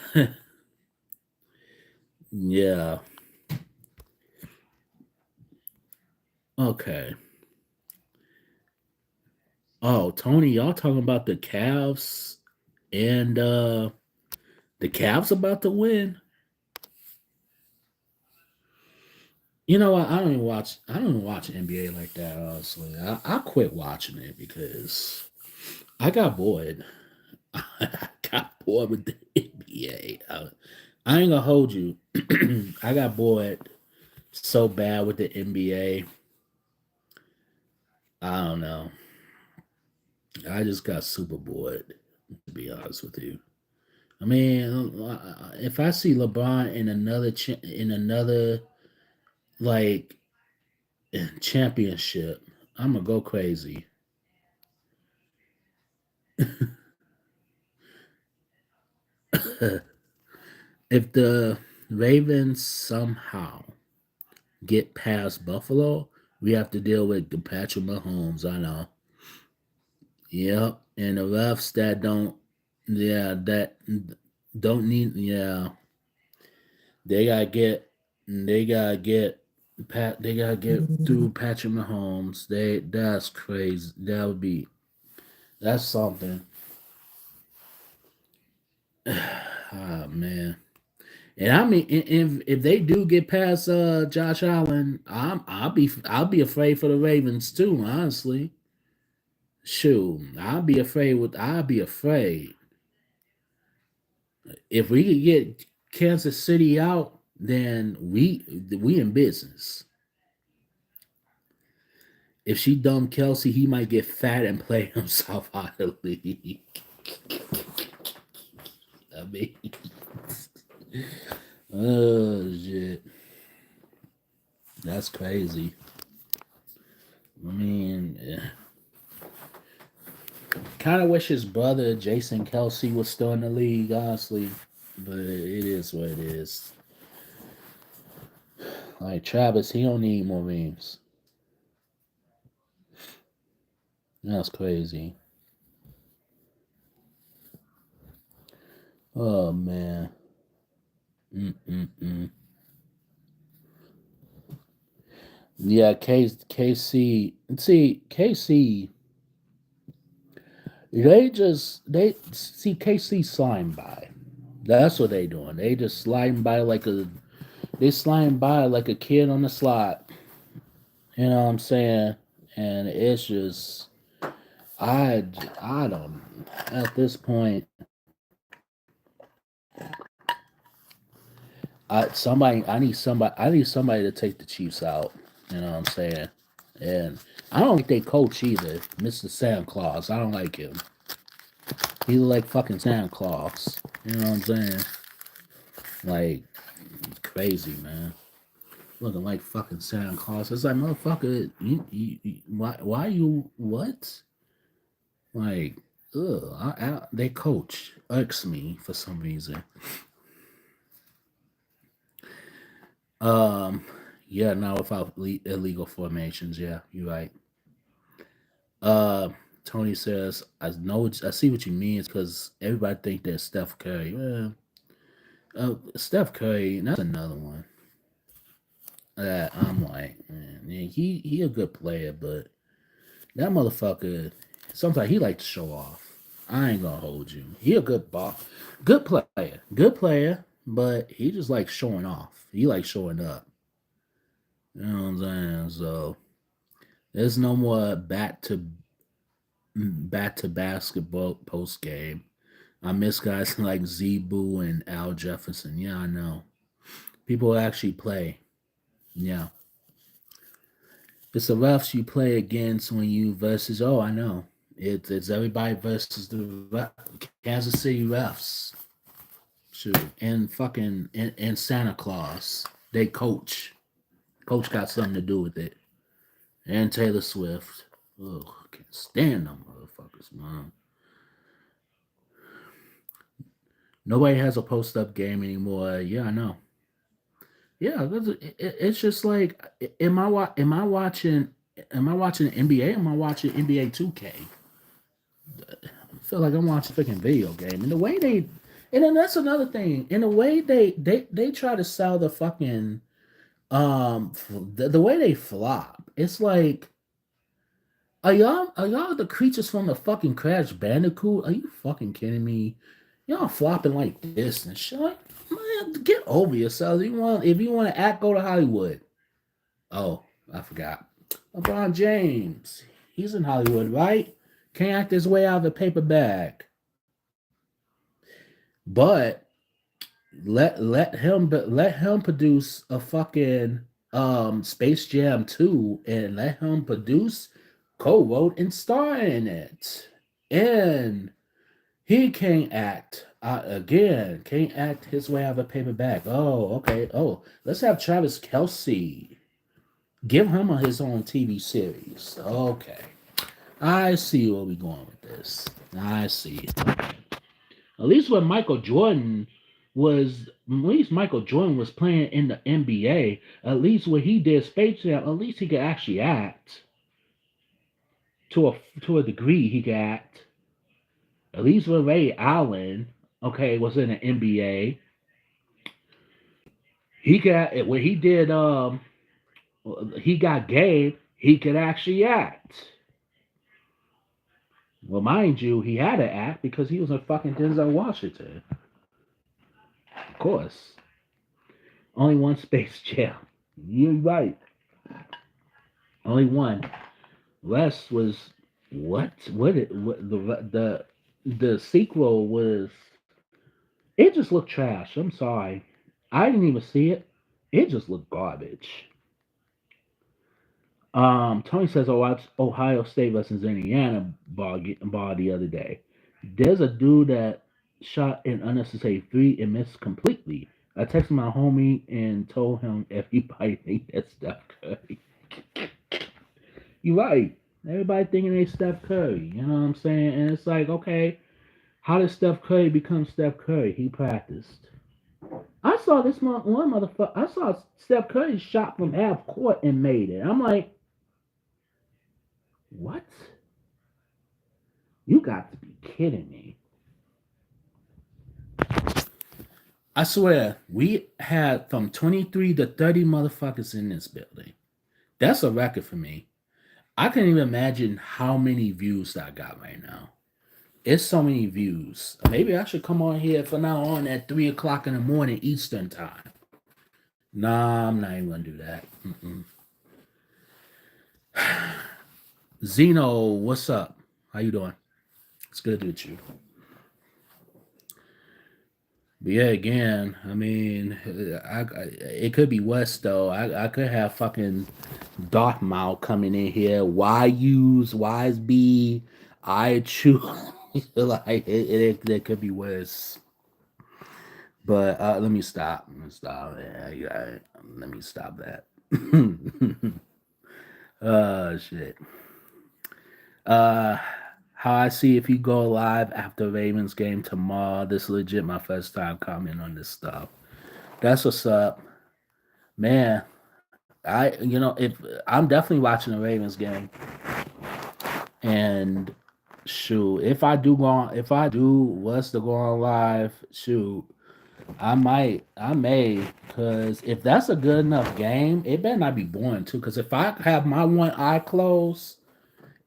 yeah. Okay. Oh, Tony, y'all talking about the Cavs and the Cavs about to win. You know what? I don't even watch NBA like that. Honestly, I quit watching it because I got bored. I got bored with the NBA. I ain't gonna hold you. I got bored so bad with the NBA. I don't know. I just got super bored. To be honest with you, I mean, if I see LeBron in another like championship, I'm gonna go crazy. If the Ravens somehow get past Buffalo, we have to deal with the Patrick Mahomes. I know. Yep. And the refs that don't, yeah, that don't need, yeah, they gotta get, they gotta get, they gotta get through Patrick Mahomes. That's crazy. That's something. Oh man. And I mean, if they do get past Josh Allen, I'll be afraid for the Ravens too. Honestly, Shoot, I'll be afraid. If we could get Kansas City out, then we in business. If she dumb Kelsey, he might get fat and play himself out of the league. I mean, oh shit, that's crazy. I mean, kind of wish his brother Jason Kelsey was still in the league, honestly, but it is what it is. Like Travis, he don't need more rings. That's crazy. Oh man. Mm-mm-mm. Yeah, KC. See, KC. They see KC slime by. That's what they doing. They just sliding by like a they sliding by like a kid on the slot. You know what I'm saying? And it's just I I don't at this point I need somebody to take the Chiefs out. You know what I'm saying? And I don't like their coach either, Mr. Santa Claus. I don't like him. He look like fucking Santa Claus. You know what I'm saying? Like crazy, man. Looking like fucking Santa Claus. It's like motherfucker, why you what? Like, ugh, they coach irks me for some reason. Um, yeah, now without illegal formations, yeah, you're right. Uh, Tony says, I see what you mean. It's because everybody think that Steph Curry. Well, Steph Curry, that's another one that I'm like, man, yeah, he a good player, but that motherfucker, sometimes he like to show off. I ain't gonna hold you. He a good player, but he just like showing off. He like showing up. You know what I'm saying? So there's no more bat to basketball post game. I miss guys like Zebu and Al Jefferson. Yeah, I know. People actually play. Yeah. It's the refs you play against when you versus. Oh, I know. It's everybody versus the Kansas City refs. Shoot, and fucking and Santa Claus. They coach. Coach got something to do with it. And Taylor Swift. Ugh, I can't stand them motherfuckers, man. Nobody has a post up game anymore. Yeah, I know. Yeah, it's just like, am I watching NBA? Am I watching NBA 2K? I feel like I'm watching a freaking video game. And the way they, and then that's another thing. In the way they try to sell the fucking the way they flop. It's like, are y'all the creatures from the fucking Crash Bandicoot? Are you fucking kidding me? Y'all flopping like this and shit. Like, man, get over yourselves. If you want to act, go to Hollywood. Oh, I forgot. LeBron James. He's in Hollywood, right? Can't act his way out of a paper bag. But let him produce a fucking Space Jam 2 and let him produce, co-wrote and star in it. And he can't act. Again, can't act his way out of a paper bag. Oh, okay. Oh, let's have Travis Kelsey. Give him his own TV series. Okay. I see where we're going with this. I see. At least when Michael Jordan was playing in the NBA, at least when he did Space Jam, at least he could actually act. To a degree he could act. At least when Ray Allen, okay, was in the NBA, he got when he did he got game, he could actually act. Well, mind you, he had to act because he was in fucking Denzel Washington. Of course. Only one Space Jam. You're right. Only one. Rest was. What the sequel was? It just looked trash. I'm sorry, I didn't even see it. It just looked garbage. Tony says, "Oh, watched Ohio State versus Indiana ball the other day. There's a dude that shot an unnecessary three and missed completely. I texted my homie and told him everybody think that's Steph Curry. You're right. Everybody thinking they Steph Curry. You know what I'm saying? And it's like, okay, how did Steph Curry become Steph Curry? He practiced. I saw this one motherfucker. I saw Steph Curry shot from half court and made it. I'm like, what? You got to be kidding me. I swear, we had from 23 to 30 motherfuckers in this building. That's a record for me. I can't even imagine how many views I got right now. It's so many views. Maybe I should come on here from now on at 3 o'clock in the morning Eastern time. Nah, I'm not even gonna do that. Zeno, what's up? How you doing? It's good to meet you. But yeah, again, I mean, it could be West though. I could have fucking Dartmouth coming in here. Why use Wise B? I choose like it could be West. But let me stop. Let me stop. Let me stop that. Shit. Uh, how I see if you go live after Ravens game tomorrow. This is legit my first time commenting on this stuff. That's what's up, man. If I'm definitely watching the Ravens game, and shoot, if I do was to go on live, shoot, I may, because if that's a good enough game, it better not be boring too. Because if I have my one eye closed,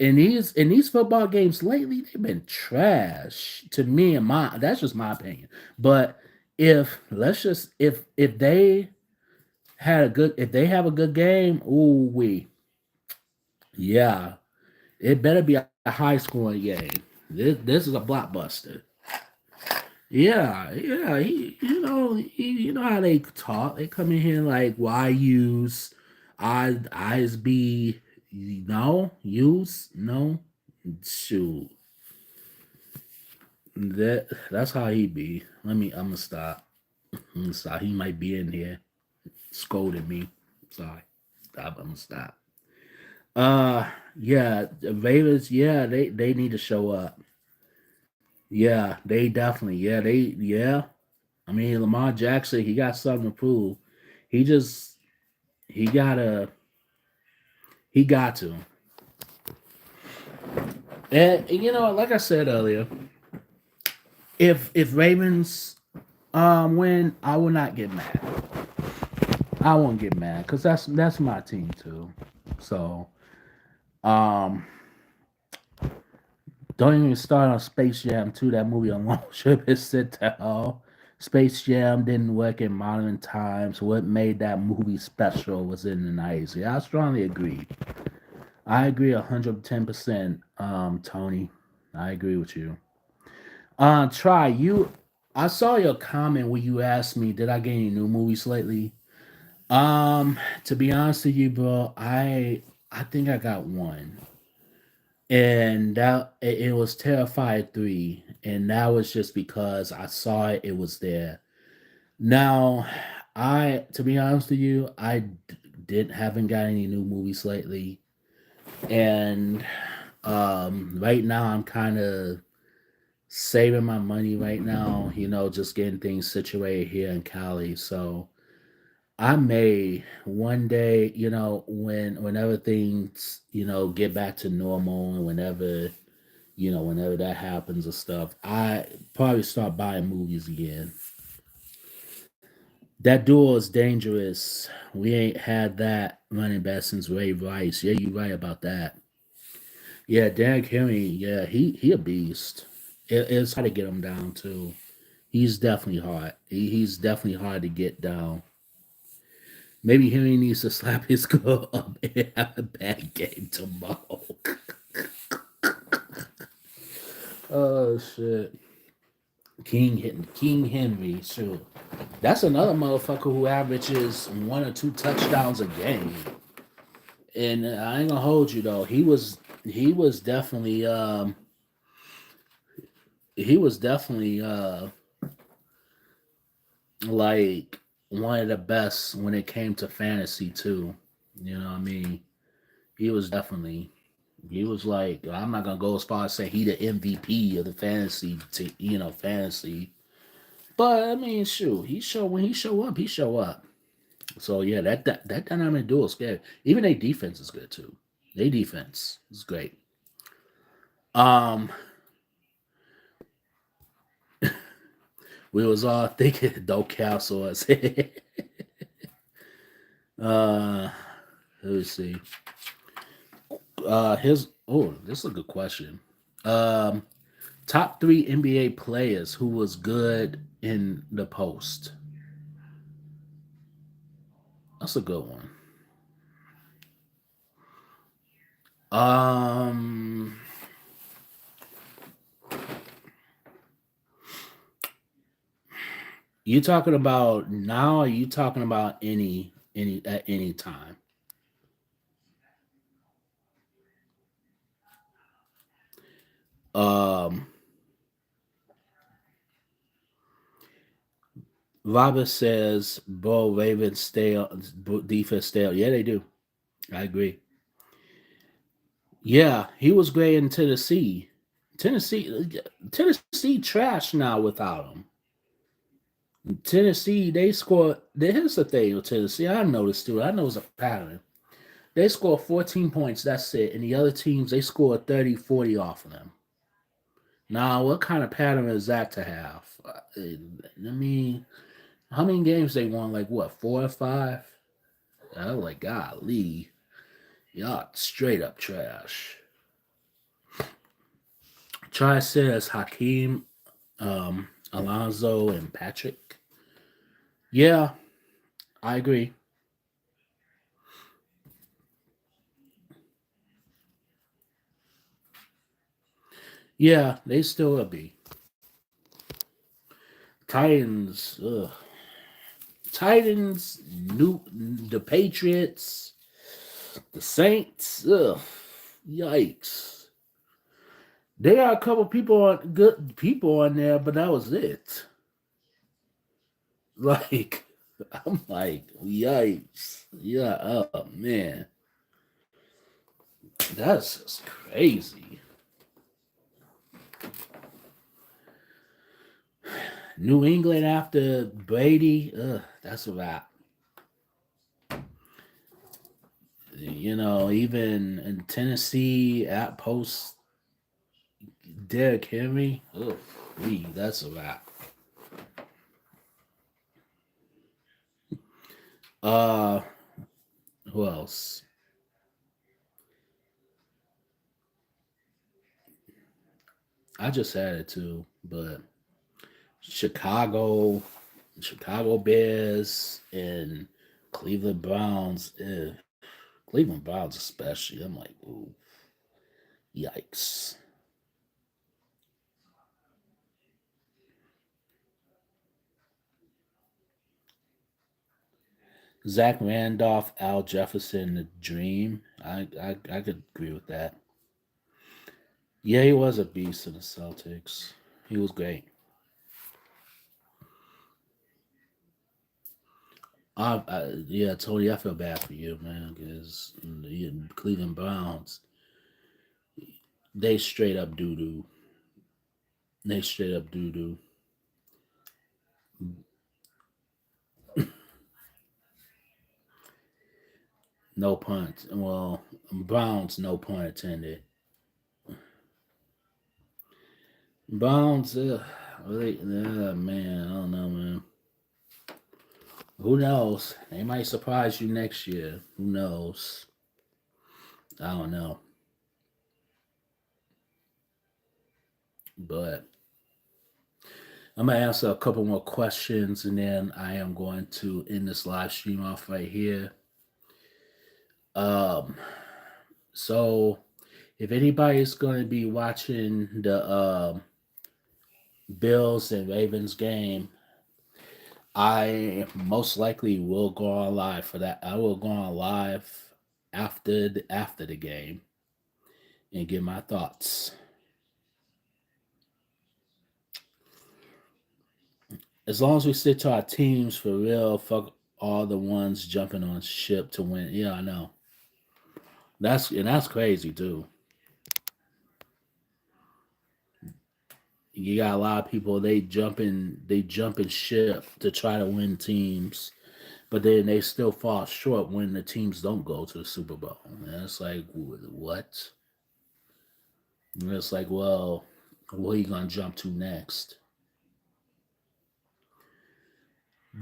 in these football games lately, they've been trash to me and my that's just my opinion. But if they if they have a good game, ooh yeah, it better be a high scoring game. This is a blockbuster. Yeah, you know how they talk. They come in here like, why use ISB? No, use no. Shoot, that's how he be. I'm gonna stop. I'm gonna stop. He might be in here scolding me. Sorry, stop. I'm gonna stop. Yeah, the Ravens. Yeah, they need to show up. Yeah, they definitely. Yeah. I mean, Lamar Jackson, he got something to prove. He just he gotta he got to. And like I said earlier, if Ravens win, I will not get mad. I won't get mad because that's my team too. So um don't even start on Space Jam 2. That movie alone should have sit down. Space Jam didn't work in modern times. What made that movie special was in the 90s. Yeah, I strongly agree. I agree 110%, Tony. I agree with you. Try you. I saw your comment where you asked me, did I get any new movies lately? To be honest with you, bro, I think I got one, and it was Terrified 3, and that was just because I saw it. It was there. Now, to be honest with you, did haven't got any new movies lately, and right now I'm kind of saving my money right now. Just getting things situated here in Cali. So I may one day, whenever things, get back to normal, and whenever that happens and stuff, I probably start buying movies again. That duel is dangerous. We ain't had that running back since Ray Rice. Yeah, you right about that. Yeah, Derrick Henry. Yeah, he a beast. It's hard to get him down too. He's definitely hard. He's definitely hard to get down. Maybe Henry needs to slap his girl up and have a bad game tomorrow. Oh shit. King Henry, sure. That's another motherfucker who averages 1 or 2 touchdowns a game. And I ain't gonna hold you though. He was definitely like one of the best when it came to fantasy too. You know what I mean? He was definitely he was like I'm not gonna go as far as say he the MVP of the fantasy. But I mean shoot, when he show up, he show up. So yeah, that dynamic duo is scary. Even their defense is good too. Their defense is great. Um we was all thinking Dope Castle was uh let me see. His this is a good question. Um, top 3 NBA players who was good in the post. That's a good one. Um, you talking about now? Or are you talking about any at any time? Um, Robert says, "Bro, Ravens defense stale. Yeah, they do. I agree. Yeah, he was great in Tennessee. Tennessee trash now without him. Tennessee, they score. Here's the thing with Tennessee. I noticed too. I know it's a pattern. They score 14 points. That's it. And the other teams, they score 30, 40 off of them. Now, what kind of pattern is that to have? I mean, how many games they won? Like what, 4 or 5? I was like, golly, y'all straight up trash. Try says Hakeem, Alonzo, and Patrick. Yeah, I agree. Yeah, they still will be. Titans, ugh. Titans, the Patriots, the Saints, ugh. Yikes. They got a couple good people on there, but that was it. Like, I'm like, yikes. Yeah, oh man. That's just crazy. New England after Brady, that's a wrap. Even in Tennessee at post Derrick Henry, that's a wrap. Uh, who else? I just had it too, but Chicago, Chicago Bears, and Cleveland Browns. Cleveland Browns, especially. I'm like, ooh, yikes. Zach Randolph, Al Jefferson, the dream. I could agree with that. Yeah, he was a beast in the Celtics. He was great. Yeah, Tony, I feel bad for you, man, because the Cleveland Browns, they straight up doo doo. They straight up doo doo. No pun. Well, Browns, no pun intended. Browns, man, I don't know, man. Who knows? They might surprise you next year. Who knows? I don't know. But I'm gonna answer a couple more questions, and then I am going to end this live stream off right here. Um, so if anybody's going to be watching the Bills and Ravens game, I most likely will go on live for that. I will go on live after the game and give my thoughts. As long as we stick to our teams for real, fuck all the ones jumping on ship to win. Yeah, I know. That's crazy too. You got a lot of people they jumping ship to try to win teams, but then they still fall short when the teams don't go to the Super Bowl. And it's like what? And it's like, well, what are you gonna jump to next?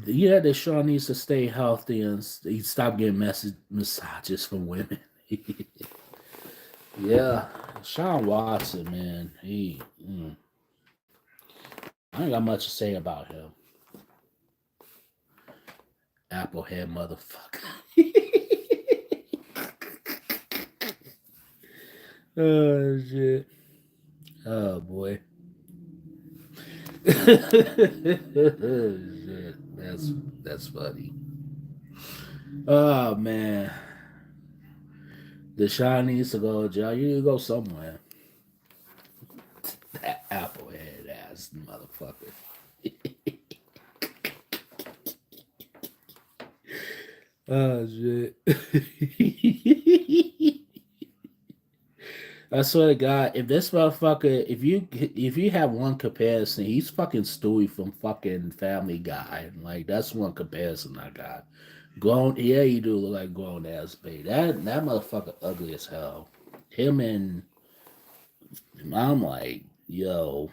Yeah, that Sean needs to stay healthy and he stop getting massages from women. Yeah, Sean Watson, man, I ain't got much to say about him. Applehead motherfucker. Oh shit. Oh boy. Shit. That's funny. Oh man. Deshaun needs to go to jail. You need to go somewhere. That applehead ass motherfucker. Oh shit. I swear to God, if this motherfucker, if you have one comparison, he's fucking Stewie from fucking Family Guy. Like that's one comparison I got. Grown, yeah, you do look like grown ass babe. That motherfucker ugly as hell. Him and I'm like, yo,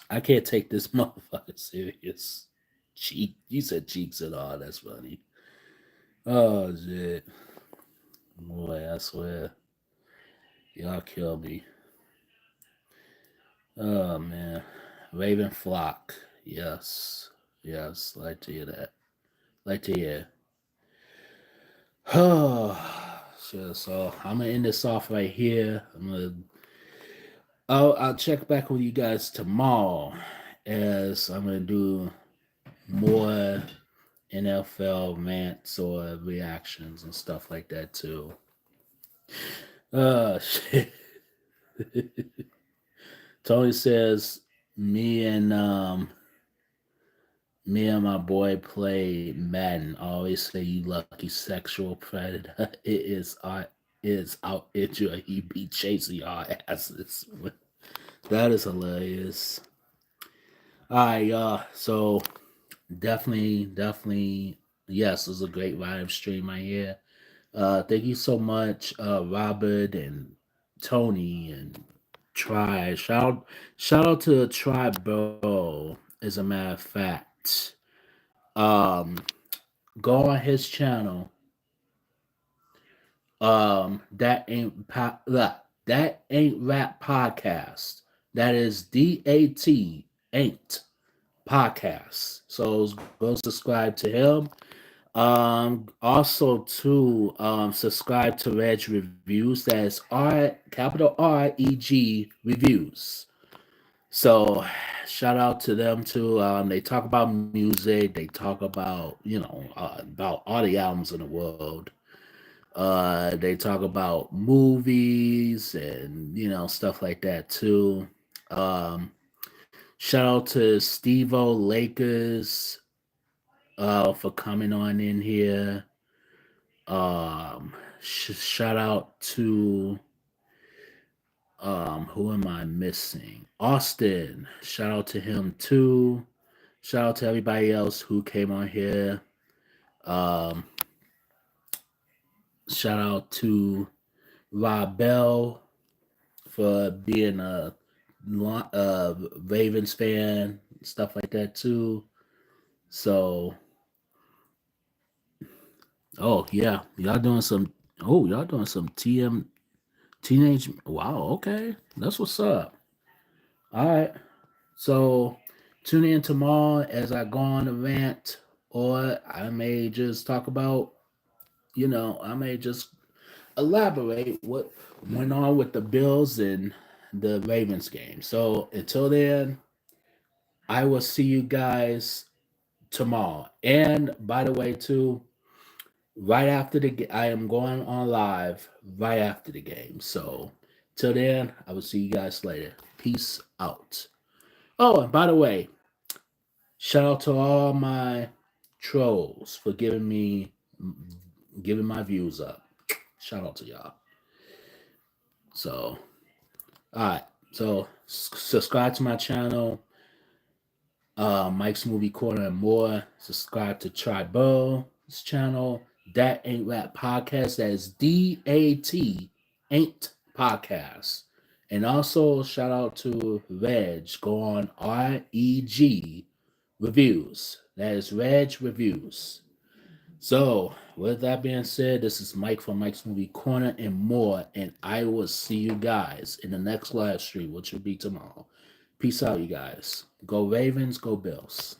I can't take this motherfucker serious. Cheek, you said cheeks and all. That's funny. Oh shit, boy, I swear, y'all kill me. Oh man, Raven Flock. Yes, yes. Like to hear that. Like to hear. Oh, sure. So I'm gonna end this off right here. I'll check back with you guys tomorrow, as I'm gonna do more NFL rants or reactions and stuff like that too. Shit. Tony says me and my boy play Madden. I always say you lucky sexual predator. It is out into he be chasing y'all asses. That is hilarious. Alright, y'all. So definitely, yes, it was a great live stream right here. Thank you so much, Robert and Tony and Try. Shout out to Try Bro. As a matter of fact, um, go on his channel. That ain't rap podcast. That is DAT ain't podcast. So go subscribe to him. Also to subscribe to Reg Reviews. That's capital REG Reviews. So shout out to them too. They talk about music. They talk about about all the albums in the world. They talk about movies and stuff like that too. Um, Shout out to Steve-O Lakers for coming on in here. Shout out to who am I missing? Austin. Shout out to him too. Shout out to everybody else who came on here. Um, Shout out to Rob Bell for being a Ravens fan, stuff like that too. So, oh yeah, y'all doing some teenage. Wow, okay, that's what's up. All right, so tune in tomorrow as I go on a rant, or I may just talk about, I may just elaborate what went on with the Bills and the Ravens game. So until then, I will see you guys tomorrow. And by the way, too, right after I am going on live right after the game. So till then, I will see you guys later. Peace out. Oh, and by the way, shout out to all my trolls for giving my views up. Shout out to y'all. So, all right. So subscribe to my channel, Mike's Movie Corner and more. Subscribe to Tribo's channel. That Ain't Rap Podcast. That is DAT Ain't Podcast. And also shout out to Reg. Go on REG Reviews. That is Reg Reviews. So, with that being said, this is Mike from Mike's Movie Corner and more, and I will see you guys in the next live stream, which will be tomorrow. Peace out, you guys. Go Ravens, go Bills.